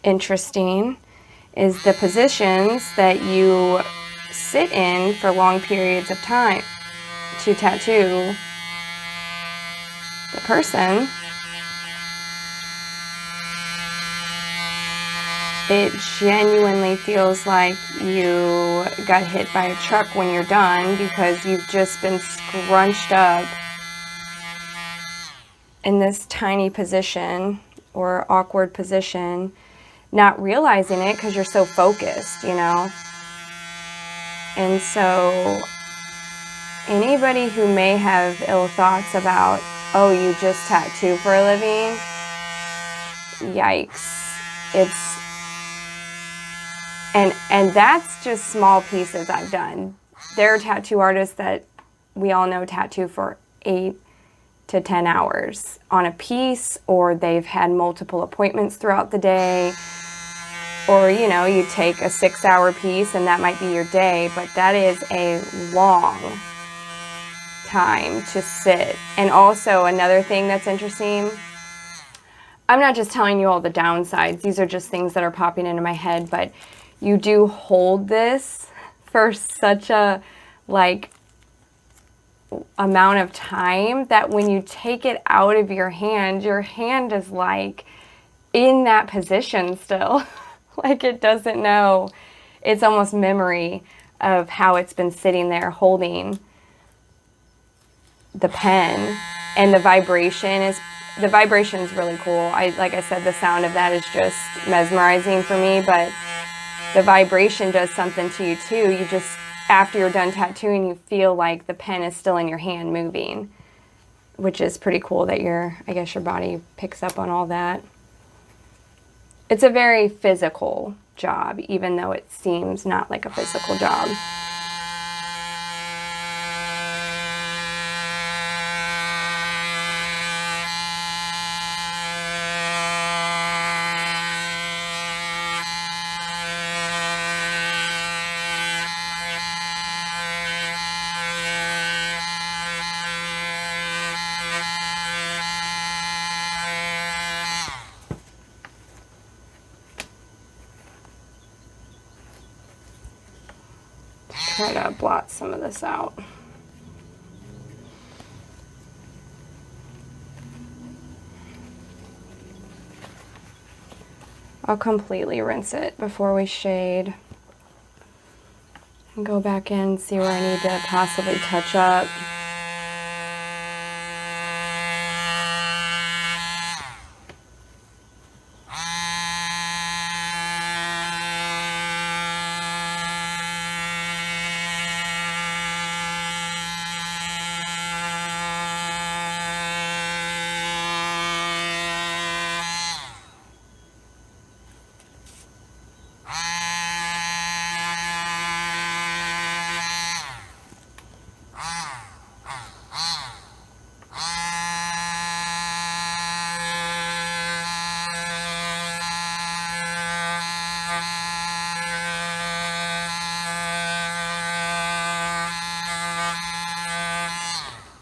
interesting, is the positions that you sit in for long periods of time to tattoo the person. It genuinely feels like you got hit by a truck when you're done because you've just been scrunched up in this tiny position or awkward position, not realizing it because you're so focused, you know. And so anybody who may have ill thoughts about, oh, you just tattoo for a living, yikes. And that's just small pieces I've done. There are tattoo artists that we all know tattoo for 8 to 10 hours on a piece, or they've had multiple appointments throughout the day, or, you know, you take a 6-hour piece and that might be your day, but that is a long time to sit. And also another thing that's interesting, I'm not just telling you all the downsides. These are just things that are popping into my head, but you do hold this for such a, like, amount of time that when you take it out of your hand is like in that position still. Like it doesn't know. It's almost memory of how it's been sitting there holding the pen, and the vibration is really cool. Like I said, the sound of that is just mesmerizing for me, but the vibration does something to you too. You just, after you're done tattooing, you feel like the pen is still in your hand moving, which is pretty cool that I guess your body picks up on all that. It's a very physical job, even though it seems not like a physical job. Try to blot some of this out. I'll completely rinse it before we shade. And go back in and see where I need to possibly touch up.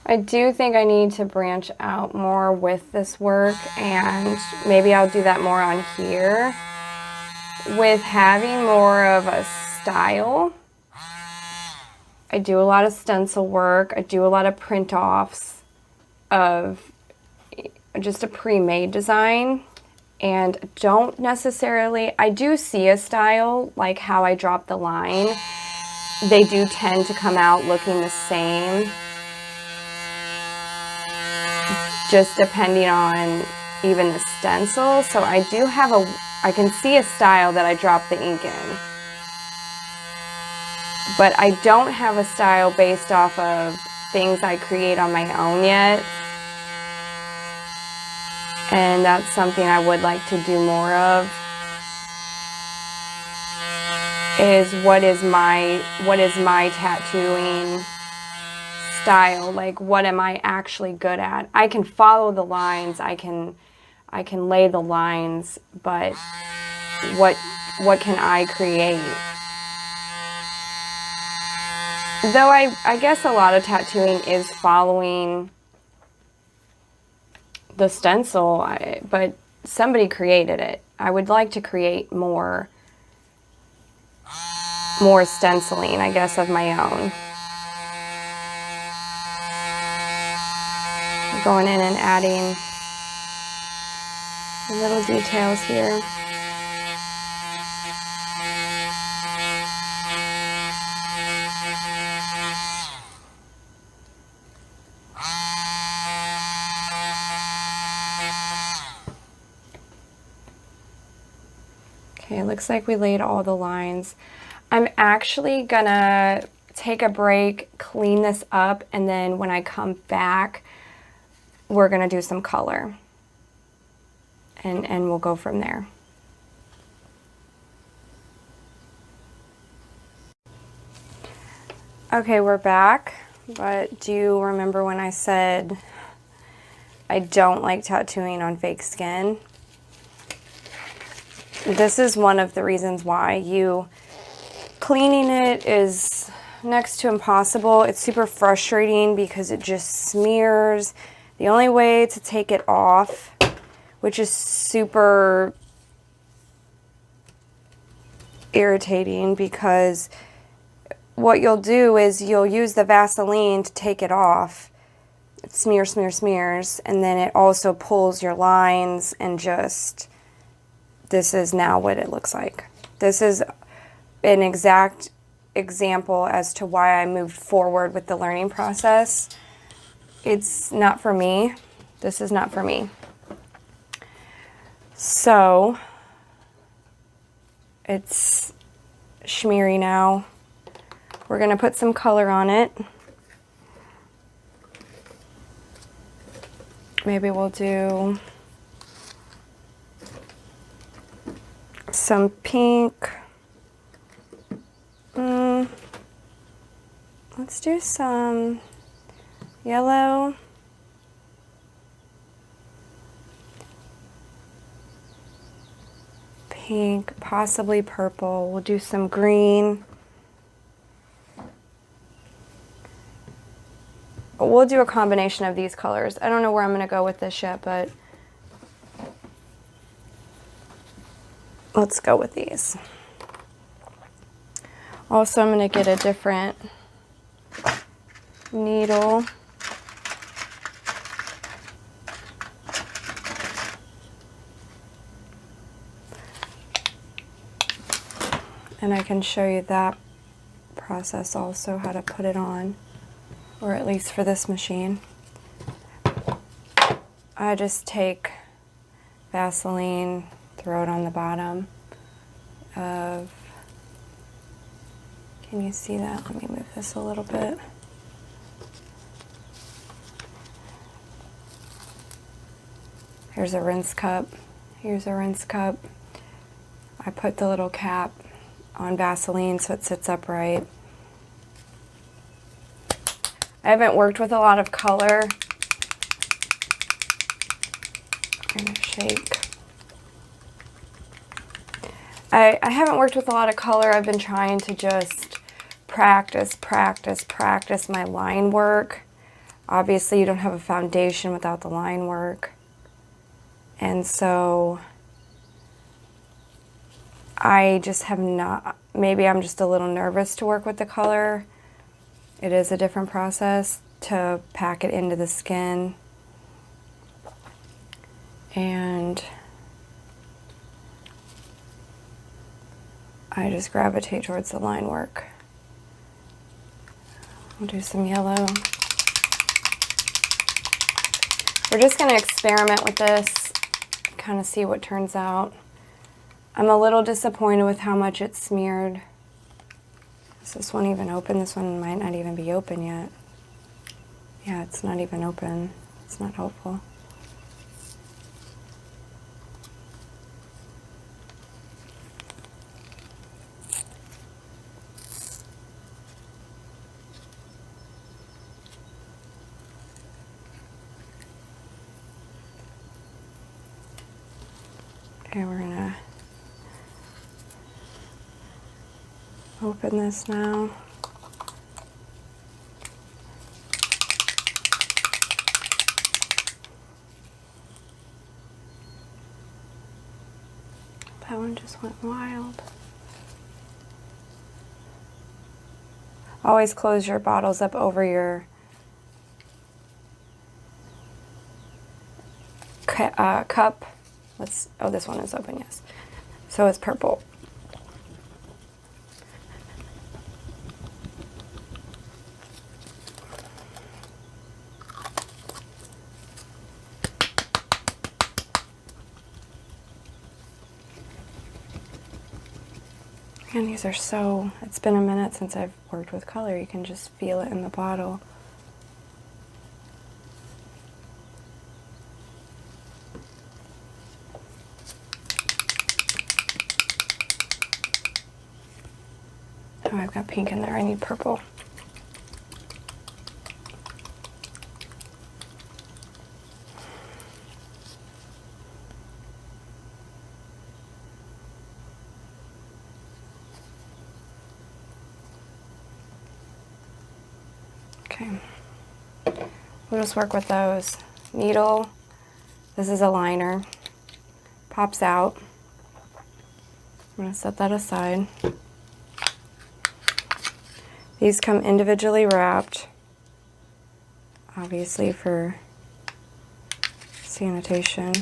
I do think I need to branch out more with this work, and maybe I'll do that more on here. With having more of a style, I do a lot of stencil work. I do a lot of print offs of just a pre-made design, and don't necessarily, I do see a style, like how I drop the line. They do tend to come out looking the same, just depending on even the stencil. So I do have I can see a style that I drop the ink in. But I don't have a style based off of things I create on my own yet. And that's something I would like to do more of. Is what is my tattooing style? Like, what am I actually good at? I can follow the lines, I can lay the lines, but what can I create? Though I guess a lot of tattooing is following the stencil, but somebody created it. I would like to create more stenciling, I guess, of my own. Going in and adding little details here. Okay, it looks like we laid all the lines. I'm actually gonna take a break, clean this up, and then when I come back, we're gonna do some color. And we'll go from there. Okay, we're back, but do you remember when I said I don't like tattooing on fake skin? This is one of the reasons why. Cleaning it is next to impossible. It's super frustrating because it just smears. The only way to take it off which is super irritating because what you'll do is you'll use the Vaseline to take it off. It smears, and then it also pulls your lines, and just, this is now what it looks like. This is an exact example as to why I moved forward with the learning process. It's not for me. This is not for me. So it's shmeary now. We're going to put some color on it. Maybe we'll do some pink. Let's do some yellow. Pink, possibly purple. We'll do some green. We'll do a combination of these colors. I don't know where I'm going to go with this yet, but let's go with these. Also, I'm going to get a different needle. And I can show you that process also, how to put it on, or at least for this machine. I just take Vaseline, throw it on the bottom of, can you see that? Let me move this a little bit. Here's a rinse cup. Here's a rinse cup. I put the little cap on Vaseline so it sits upright. I haven't worked with a lot of color. I'm gonna shake. I haven't worked with a lot of color. I've been trying to just practice my line work. Obviously, you don't have a foundation without the line work. And so I just have not, maybe I'm just a little nervous to work with the color. It is a different process to pack it into the skin. And I just gravitate towards the line work. We'll do some yellow. We're just going to experiment with this, kind of see what turns out. I'm a little disappointed with how much it's smeared. Is this one even open? This one might not even be open yet. Yeah, it's not even open. It's not helpful. Okay, we're gonna open this now. That one just went wild. Always close your bottles up over your cup. Oh, this one is open, yes. So it's purple. And these are so, it's been a minute since I've worked with color. You can just feel it in the bottle. Oh, I've got pink in there. I need purple. Okay, we'll just work with those. Needle, this is a liner. pops out. I'm going to set that aside. These come individually wrapped, obviously for sanitation.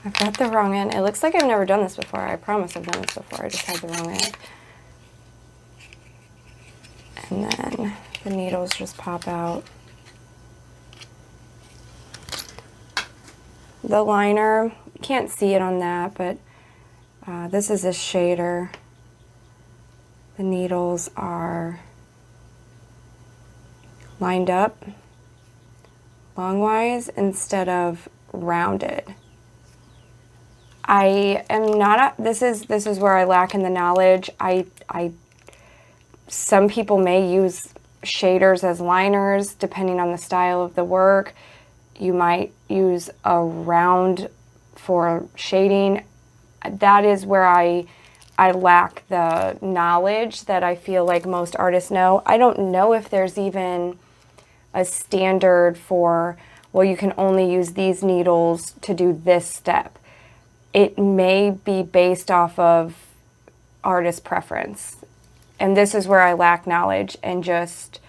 I've got the wrong end. It looks like I've never done this before. I promise I've done this before. I just had the wrong end. And then the needles just pop out. The liner, you can't see it on that, but this is a shader. The needles are lined up longwise instead of rounded. I am not this is where I lack in the knowledge. Some people may use shaders as liners depending on the style of the work. You might use a round for shading. That is where I lack the knowledge that I feel like most artists know. I don't know if there's even a standard for, well, you can only use these needles to do this step. It may be based off of artist preference. And this is where I lack knowledge and just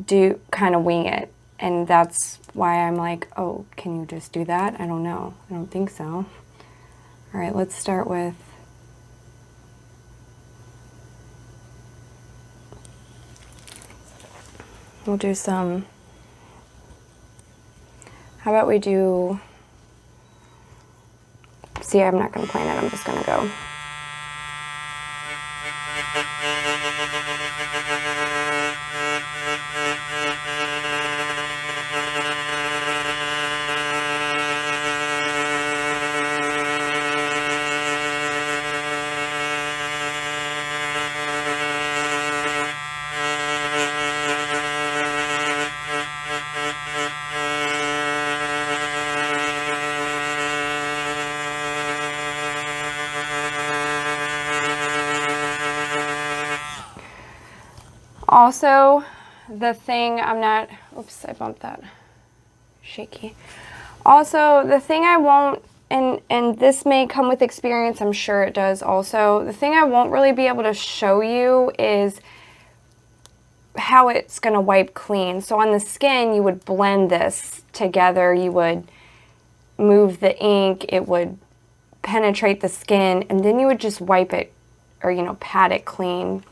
do kind of wing it. And that's why I'm like, oh, can you just do that? I don't know. I don't think so. All right, let's start with we'll do some, how about we do, see, I'm not going to plan it, I'm just going to go. Also, the thing I'm not, oops, I bumped that, shaky. Also, the thing I won't, and this may come with experience, I'm sure it does also, the thing I won't really be able to show you is how it's going to wipe clean. So on the skin, you would blend this together, you would move the ink, it would penetrate the skin, and then you would just wipe it, or, you know, pat it clean.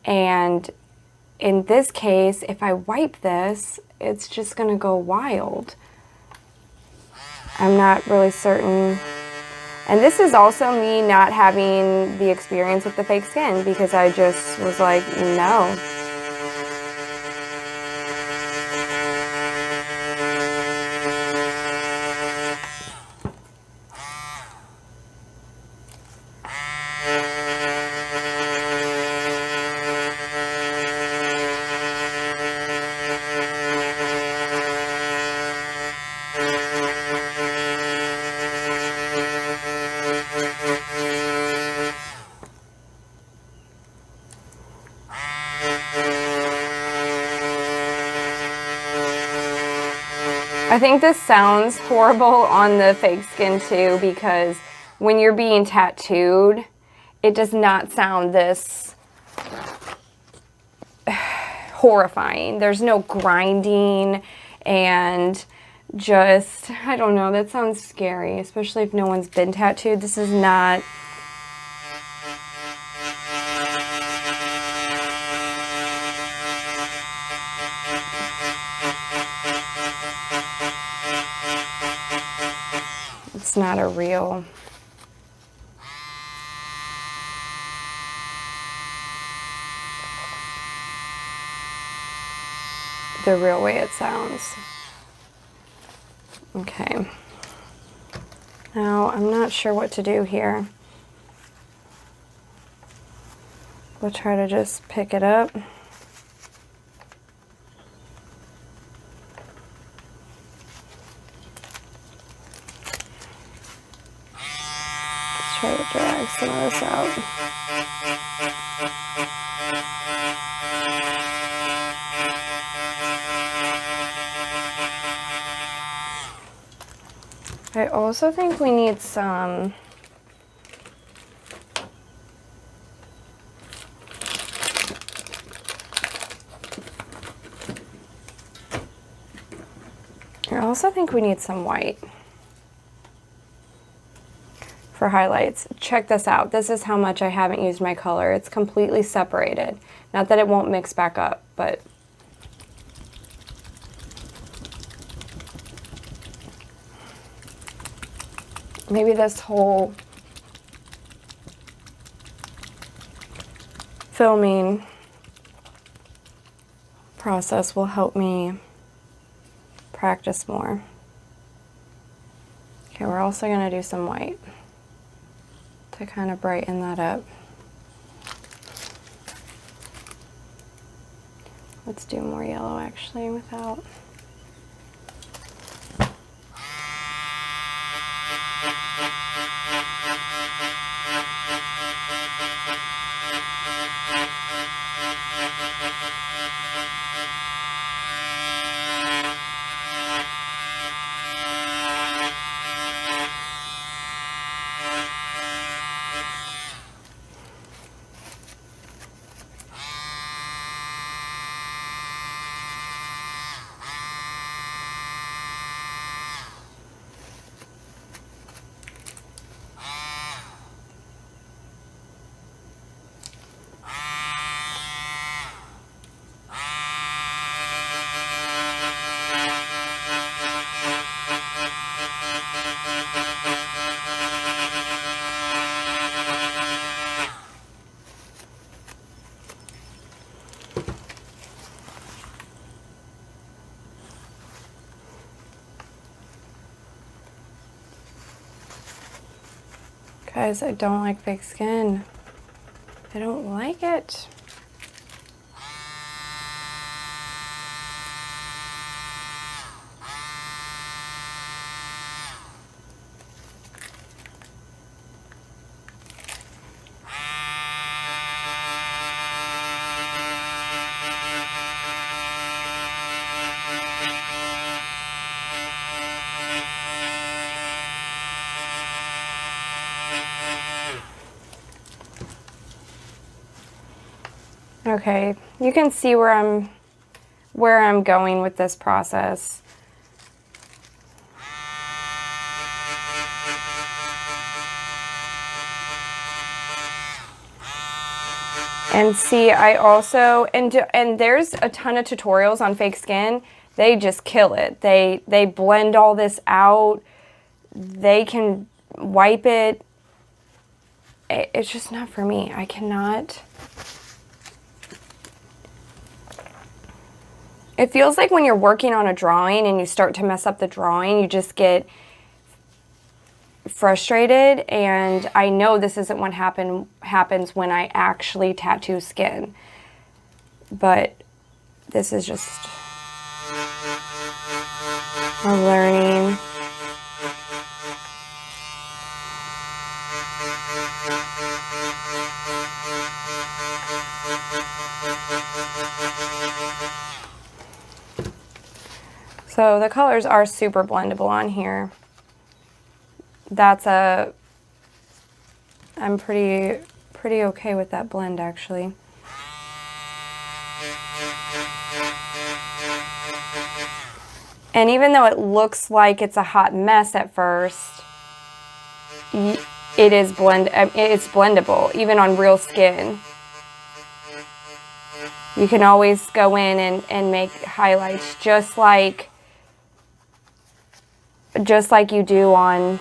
And in this case, if I wipe this, it's just going to go wild. I'm not really certain. And this is also me not having the experience with the fake skin, because I just was like, no. I think this sounds horrible on the fake skin too, because when you're being tattooed, it does not sound this horrifying. There's no grinding and just, I don't know, that sounds scary, especially if no one's been tattooed. This is not... It's not a real... the real way it sounds. Okay. Now, I'm not sure what to do here. We'll try to just pick it up. Try to drag some of this out. I also think we need some white for highlights. Check this out. This is how much I haven't used my color. It's completely separated. Not that it won't mix back up, but maybe this whole filming process will help me practice more. Okay, we're also going to do some white to kind of brighten that up. Let's do more yellow actually without. Guys, I don't like fake skin. I don't like it. Okay, you can see where I'm going with this process. And see, I also, and there's a ton of tutorials on fake skin. They just kill it. They blend all this out. They can wipe it. It's just not for me. I cannot. It feels like when you're working on a drawing and you start to mess up the drawing, you just get frustrated. And I know this isn't what happens when I actually tattoo skin. But this is just a learning. So the colors are super blendable on here. I'm pretty okay with that blend actually. And even though it looks like it's a hot mess at first, it's blendable even on real skin. You can always go in and make highlights just like you do on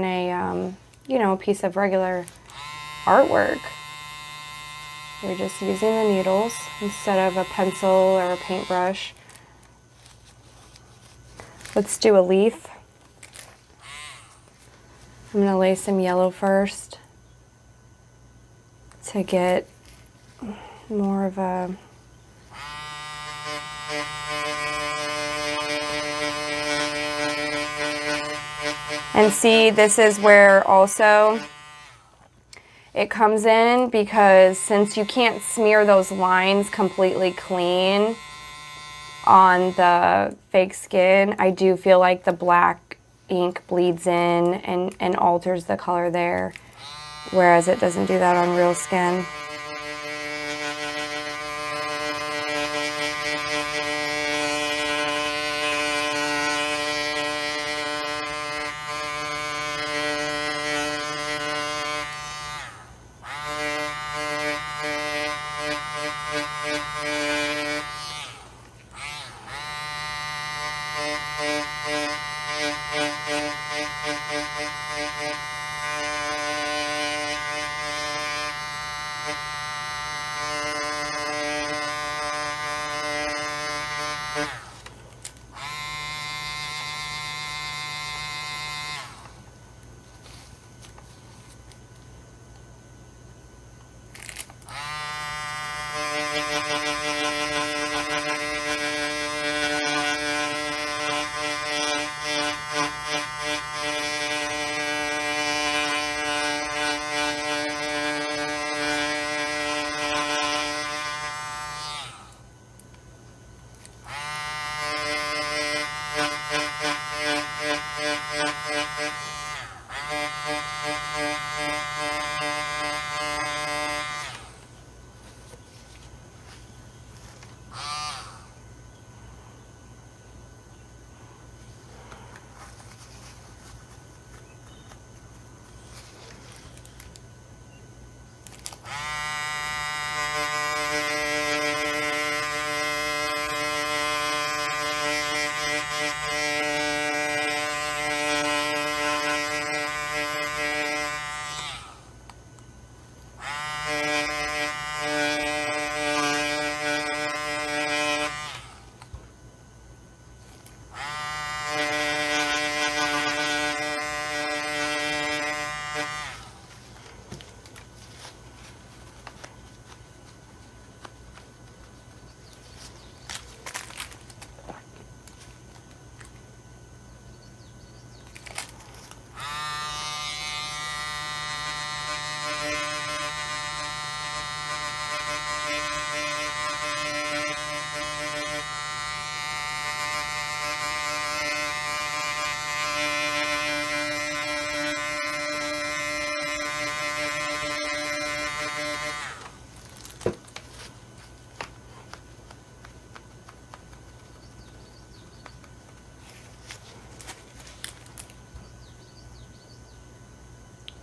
a you know, a piece of regular artwork. You're just using the needles instead of a pencil or a paintbrush. Let's do a leaf. I'm going to lay some yellow first to get more of a and see, this is where also it comes in, because since you can't smear those lines completely clean on the fake skin, I do feel like the black ink bleeds in and alters the color there, whereas it doesn't do that on real skin.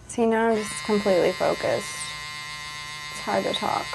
See, now I'm just completely focused. It's hard to talk.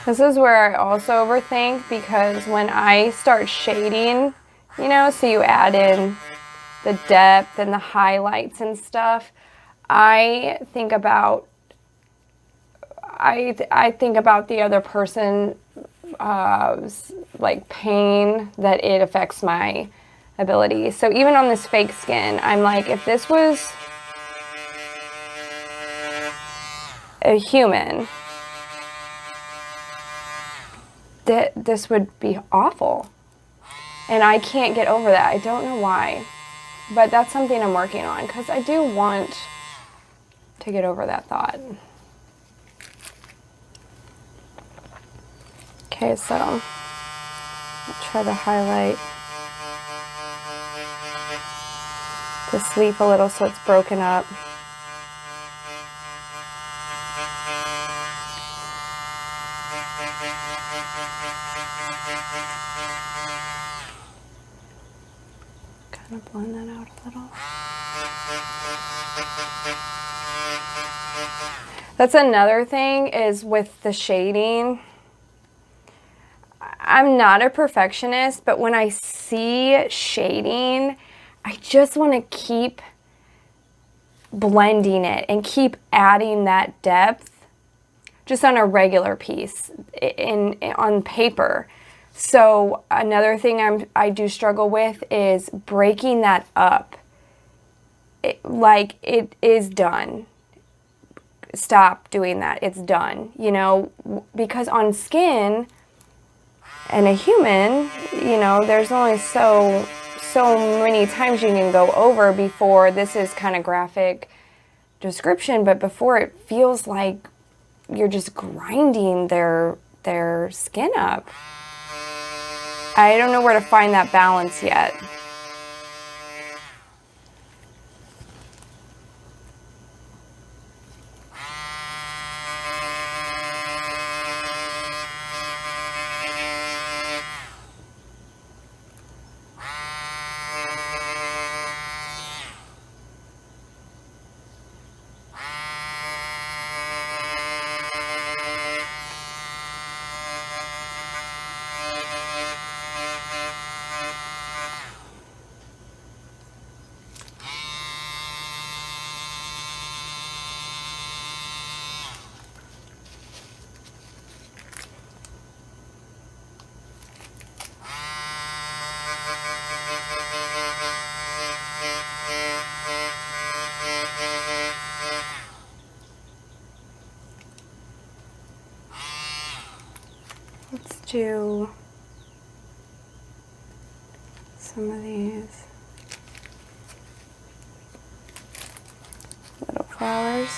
This is where I also overthink, because when I start shading, you know, so you add in the depth and the highlights and stuff, I think about I think about the other person, like pain, that it affects my ability. So even on this fake skin, I'm like, if this was a human, this would be awful. And I can't get over that. I don't know why. But that's something I'm working on, because I do want to get over that thought. Okay, so I'll try to highlight this leaf a little so it's broken up. Kind of blend that out a little. That's another thing, is with the shading. I'm not a perfectionist, but when I see shading, I just want to keep blending it and keep adding that depth just on a regular piece on paper. So another thing I do struggle with is breaking that up. Like, it is done. Stop doing that. It's done, you know, because on skin and a human, you know, there's only so many times you can go over before this is kind of graphic description, but before it feels like you're just grinding their skin up. I don't know where to find that balance yet. Let's do some of these little flowers.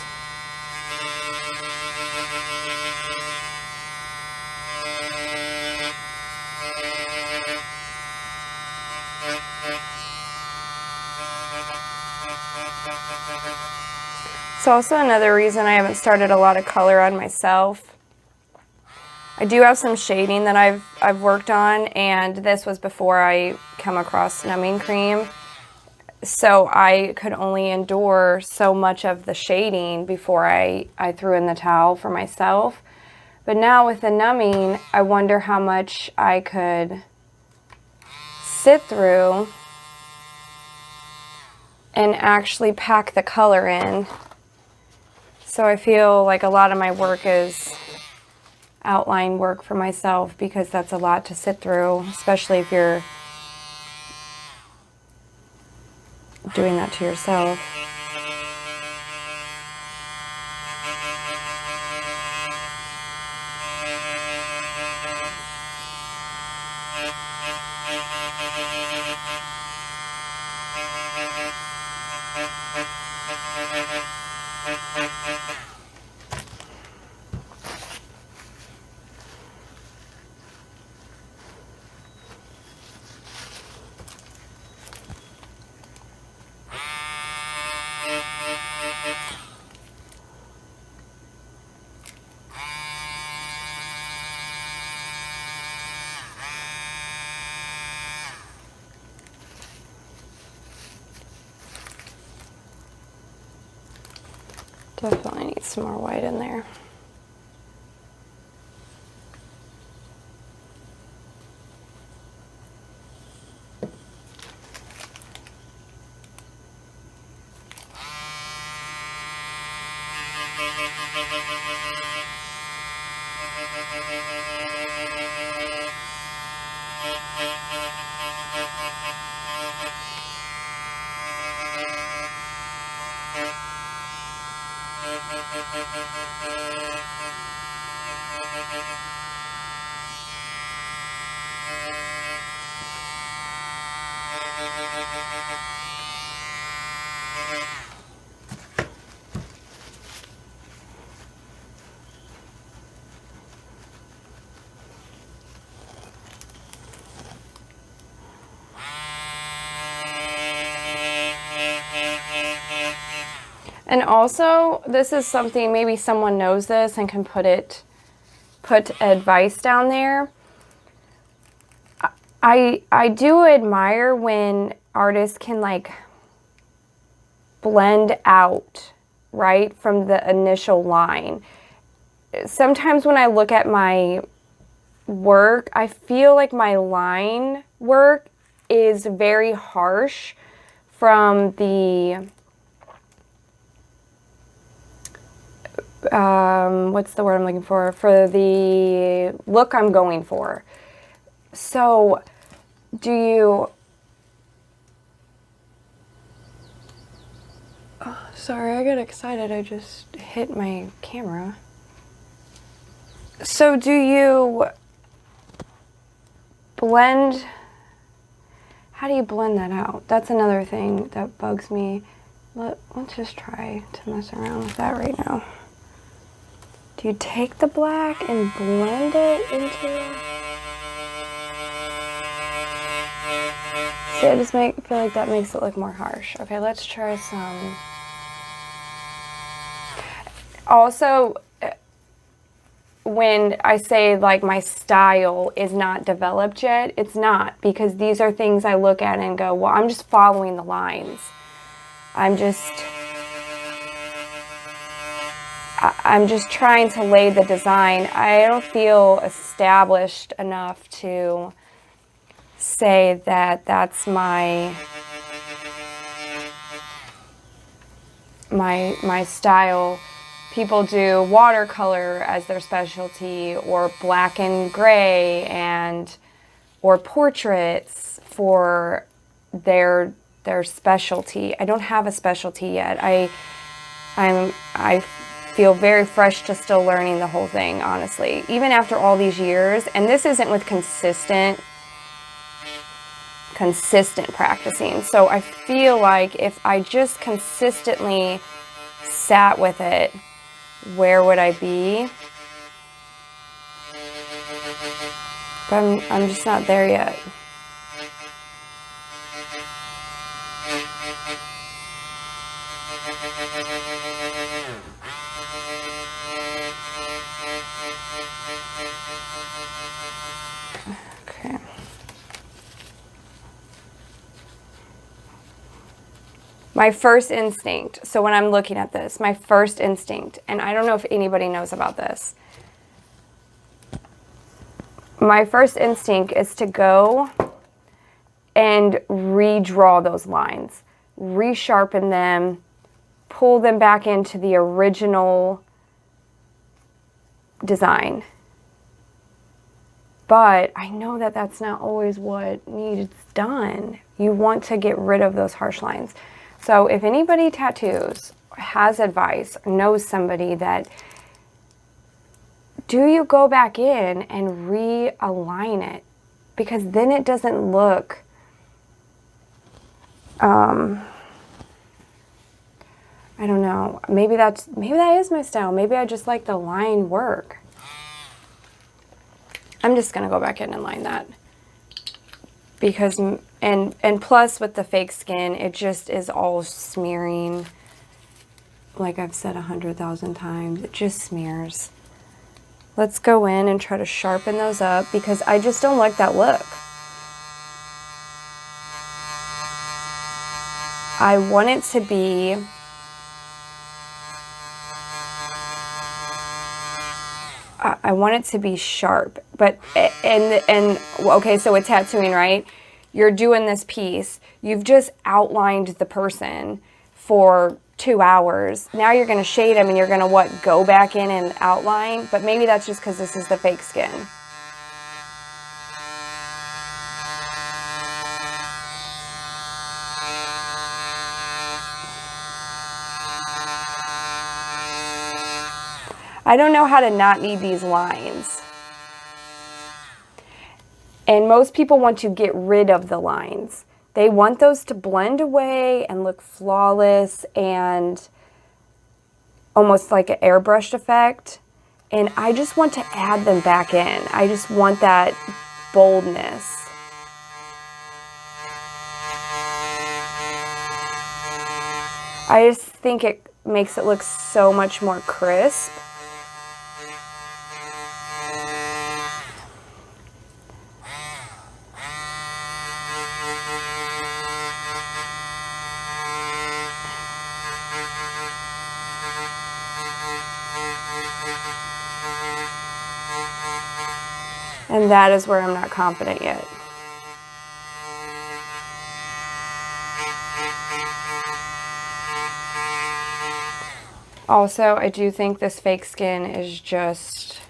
So also another reason I haven't started a lot of color on myself. I do have some shading that I've worked on, and this was before I come across numbing cream. So I could only endure so much of the shading before I threw in the towel for myself. But now with the numbing, I wonder how much I could sit through and actually pack the color in. So I feel like a lot of my work is outline work for myself, because that's a lot to sit through, especially if you're doing that to yourself. Definitely need some more white in there. And also, this is something, maybe someone knows this and can put advice down there. I do admire when artists can like blend out, right, from the initial line. Sometimes when I look at my work, I feel like my line work is very harsh from the what's the word I'm looking for the look I'm going for. So do you, oh, sorry, I got excited, I just hit my camera. So do you blend, how do you blend that out? That's another thing that bugs me. Let's just try to mess around with that right now. Do you take the black and blend it into... See, I just feel like that makes it look more harsh. Okay, let's try some. Also, when I say like my style is not developed yet, it's not, because these are things I look at and go, well, I'm just following the lines. I'm just trying to lay the design. I don't feel established enough to say that that's my style. People do watercolor as their specialty, or black and gray, or portraits for their specialty. I don't have a specialty yet. I feel very fresh to still learning the whole thing, honestly. Even after all these years, and this isn't with consistent practicing. So I feel like if I just consistently sat with it, where would I be? But I'm just not there yet. Okay. My first instinct, so when I'm looking at this, my first instinct, and I don't know if anybody knows about this, my first instinct is to go and redraw those lines, resharpen them, pull them back into the original design. But I know that that's not always what needs done. You want to get rid of those harsh lines. So if anybody tattoos, has advice, knows somebody that, do you go back in and realign it? Because then it doesn't look, I don't know, maybe that is my style. Maybe I just like the line work. I'm just gonna go back in and line that. Because, and plus with the fake skin, it just is all smearing. Like I've said 100,000 times, it just smears. Let's go in and try to sharpen those up, because I just don't like that look. I want it to be, I want it to be sharp, but, and okay, so with tattooing, right? You're doing this piece, you've just outlined the person for 2 hours. Now you're gonna shade them and you're gonna what, go back in and outline? But maybe that's just because this is the fake skin. I don't know how to not need these lines. And most people want to get rid of the lines. They want those to blend away and look flawless and almost like an airbrushed effect. And I just want to add them back in. I just want that boldness. I just think it makes it look so much more crisp. And that is where I'm not confident yet. Also, I do think this fake skin is just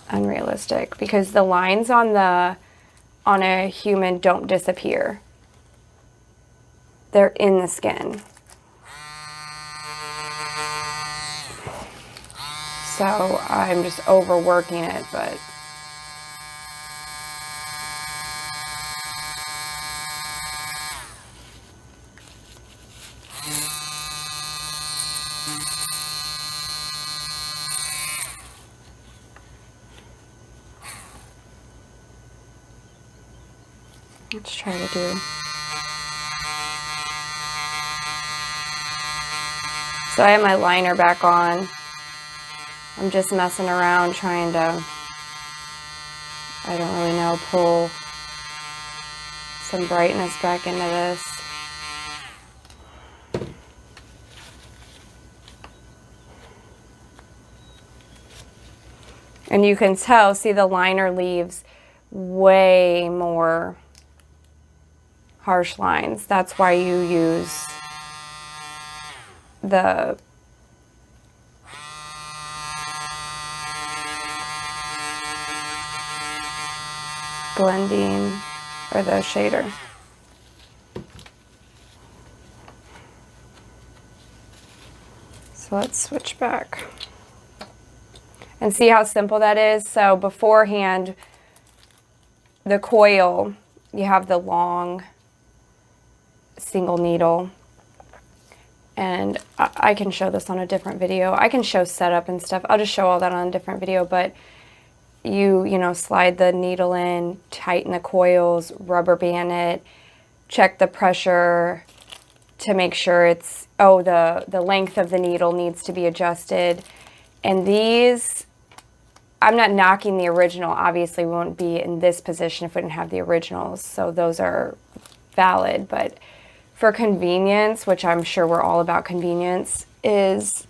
unrealistic because the lines on a human don't disappear. They're in the skin. So I'm just overworking it, but let's try to do. So I have my liner back on. I'm just messing around trying to, I don't really know, pull some brightness back into this. And you can tell, see the liner leaves way more harsh lines. That's why you use the blending or the shader. So let's switch back and see how simple that is. So beforehand, the coil, you have the long single needle, and I can show this on a different video. I can show setup and stuff. I'll just show all that on a different video, but you know, slide the needle in, tighten the coils, rubber band it, check the pressure to make sure it's, oh, the length of the needle needs to be adjusted. And these, I'm not knocking the original. Obviously, we wouldn't be in this position if we didn't have the originals. So those are valid. But for convenience, which I'm sure we're all about convenience, is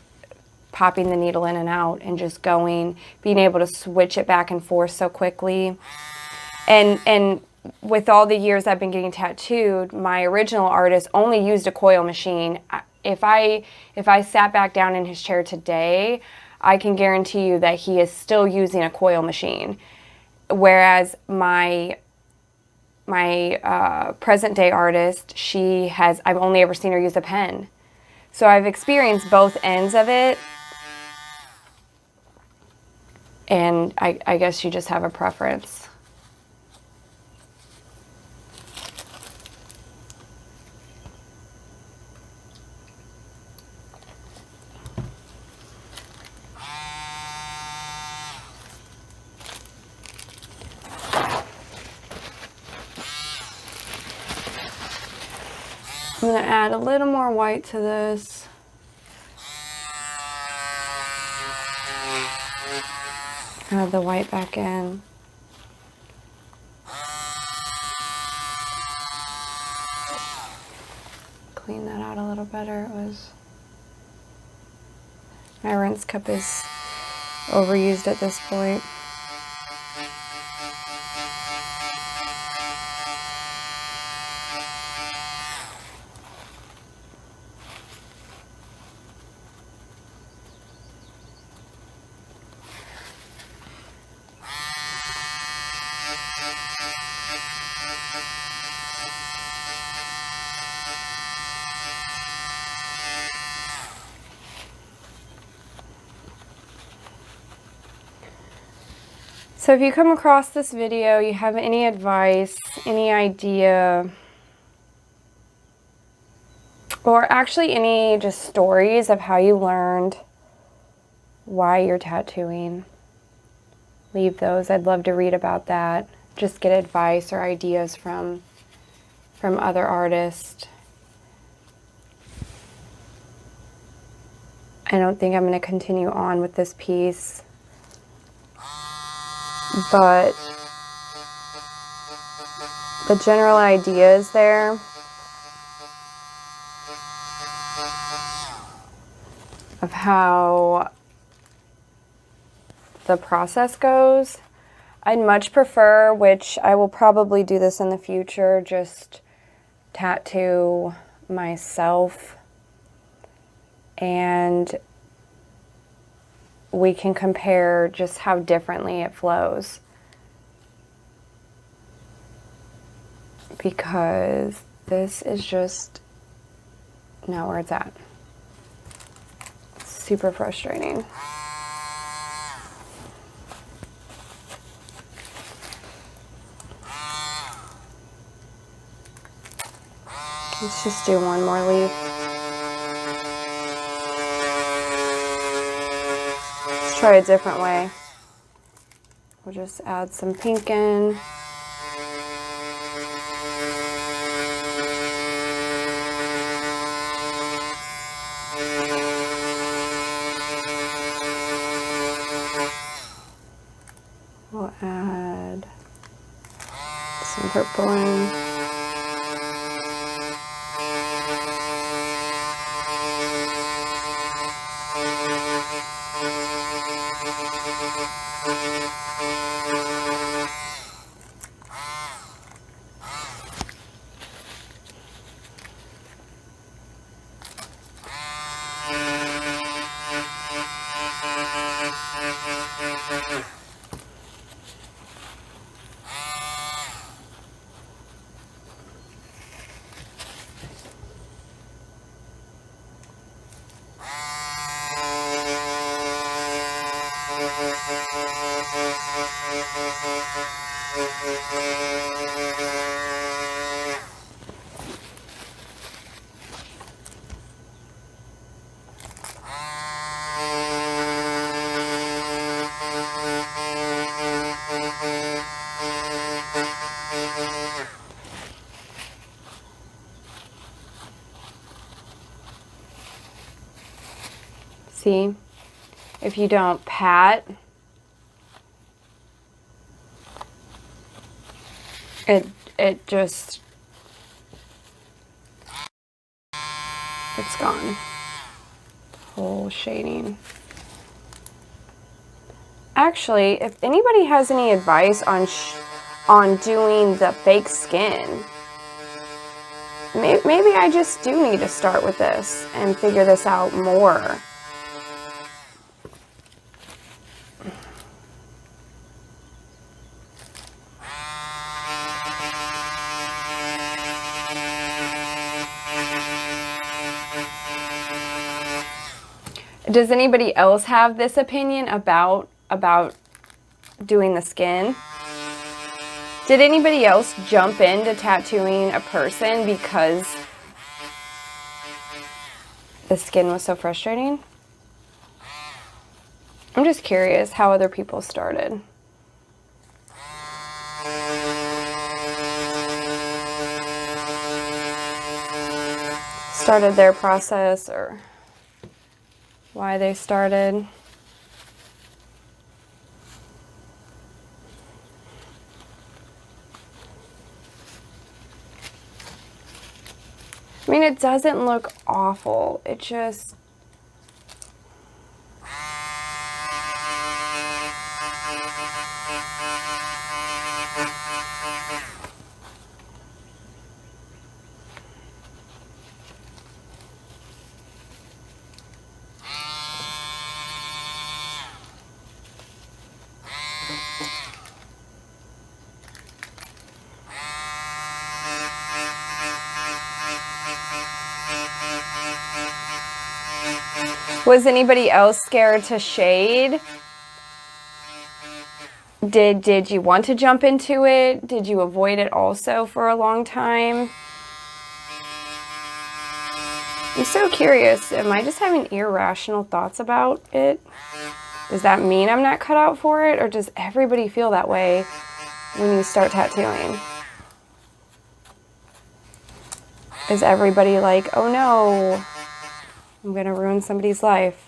popping the needle in and out and just going, being able to switch it back and forth so quickly. And with all the years I've been getting tattooed, my original artist only used a coil machine. If I sat back down in his chair today, I can guarantee you that he is still using a coil machine. Whereas my present day artist, I've only ever seen her use a pen. So I've experienced both ends of it. And I guess you just have a preference. I'm going to add a little more white to this. Add the white back in. Clean that out a little better. My rinse cup is overused at this point. So if you come across this video, you have any advice, any idea, or actually any just stories of how you learned why you're tattooing, leave those. I'd love to read about that. Just get advice or ideas from other artists. I don't think I'm going to continue on with this piece, but the general idea is there. Of how the process goes. I'd much prefer, which I will probably do this in the future, just tattoo myself, and we can compare just how differently it flows, because this is just not where it's at. Super frustrating. Let's just do one more leaf. Let's try a different way. We'll just add some pink in. We'll add some purple in. See, if you don't pat, it just, it's gone. Whole shading. Actually, if anybody has any advice on doing the fake skin, maybe I just do need to start with this and figure this out more. Does anybody else have this opinion about doing the skin? Did anybody else jump into tattooing a person because the skin was so frustrating? I'm just curious how other people started. Started their process, or why they started. I mean, it doesn't look awful. It just... Was anybody else scared to shade? Did you want to jump into it? Did you avoid it also for a long time? I'm so curious. Am I just having irrational thoughts about it? Does that mean I'm not cut out for it? Or does everybody feel that way when you start tattooing? Is everybody like, oh no, I'm gonna ruin somebody's life?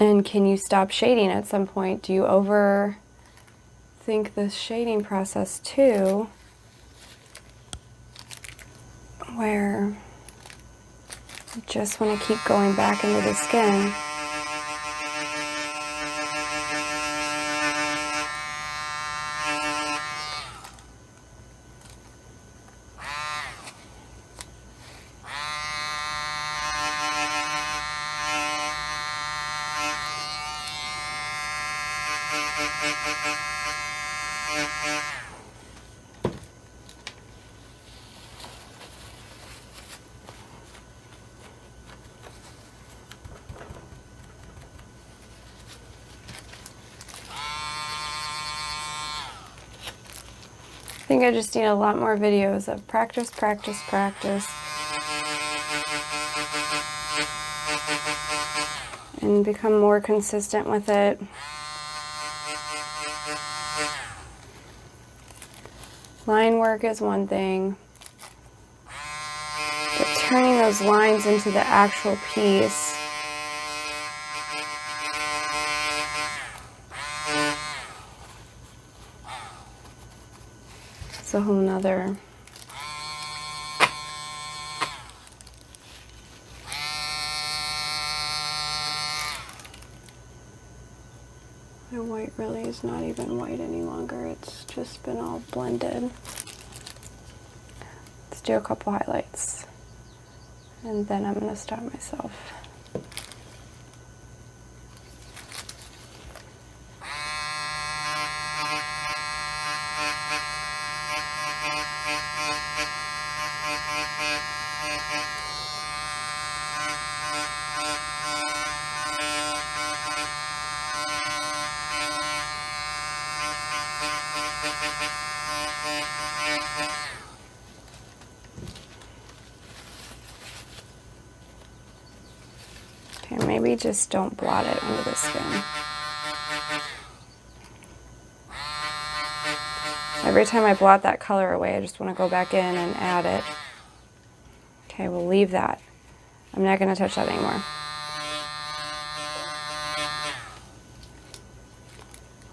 And can you stop shading at some point? Do you overthink this shading process too? Where you just want to keep going back into the skin. I think I just need a lot more videos of practice, practice, practice. And become more consistent with it. Line work is one thing, but turning those lines into the actual piece is a whole nother. My white really is not even white any longer. It's just been all blended. Let's do a couple highlights. And then I'm going to stop myself. Okay, maybe just don't blot it under the skin. Every time I blot that color away, I just want to go back in and add it. Okay, we'll leave that. I'm not going to touch that anymore.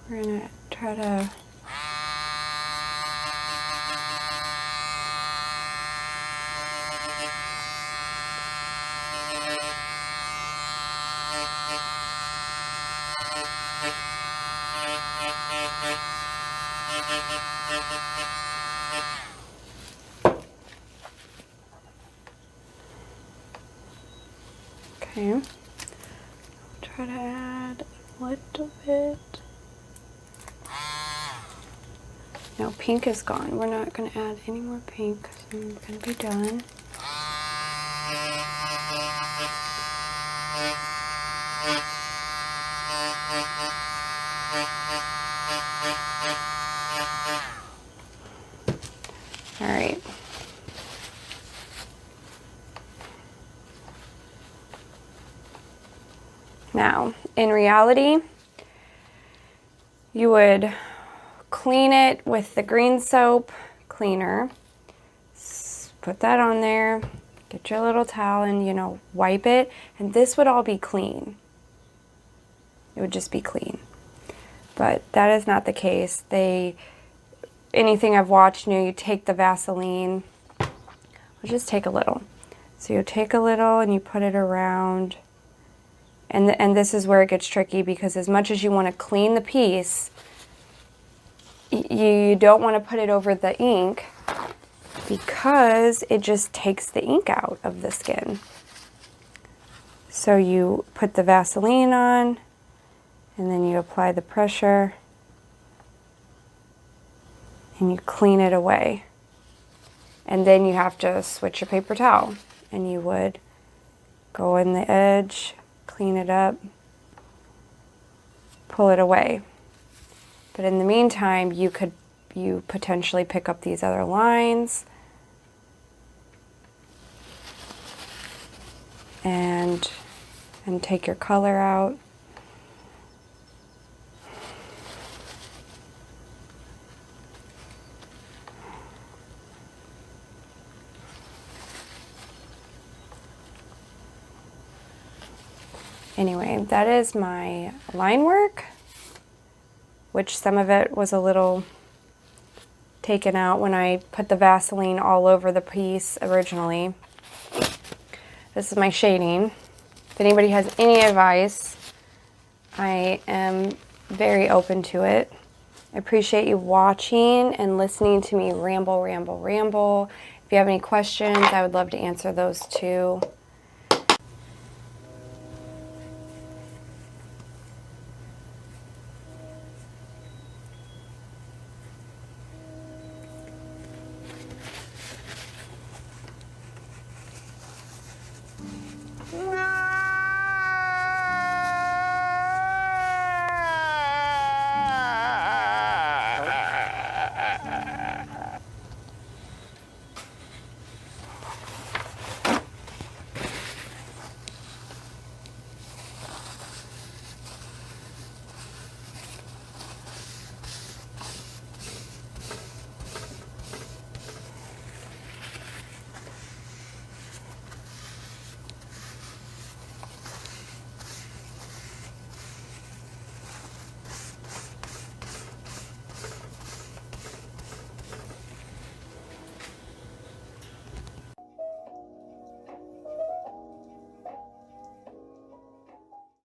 We're going to try to... Okay, try to add a little bit. No, pink is gone. We're not going to add any more pink because I'm going to be done. All right. Now, in reality, you would clean it with the green soap cleaner. Put that on there, get your little towel and, you know, wipe it. And this would all be clean. It would just be clean. But that is not the case. Anything I've watched, you take the Vaseline. I'll just take a little. So you take a little and you put it around. And this is where it gets tricky, because as much as you want to clean the piece, you don't want to put it over the ink because it just takes the ink out of the skin. So you put the Vaseline on, and then you apply the pressure, and you clean it away. And then you have to switch your paper towel, and you would go in the edge, clean it up, pull it away. But in the meantime, you potentially pick up these other lines and take your color out. Anyway, that is my line work, which some of it was a little taken out when I put the Vaseline all over the piece originally. This is my shading. If anybody has any advice, I am very open to it. I appreciate you watching and listening to me ramble, ramble, ramble. If you have any questions, I would love to answer those too.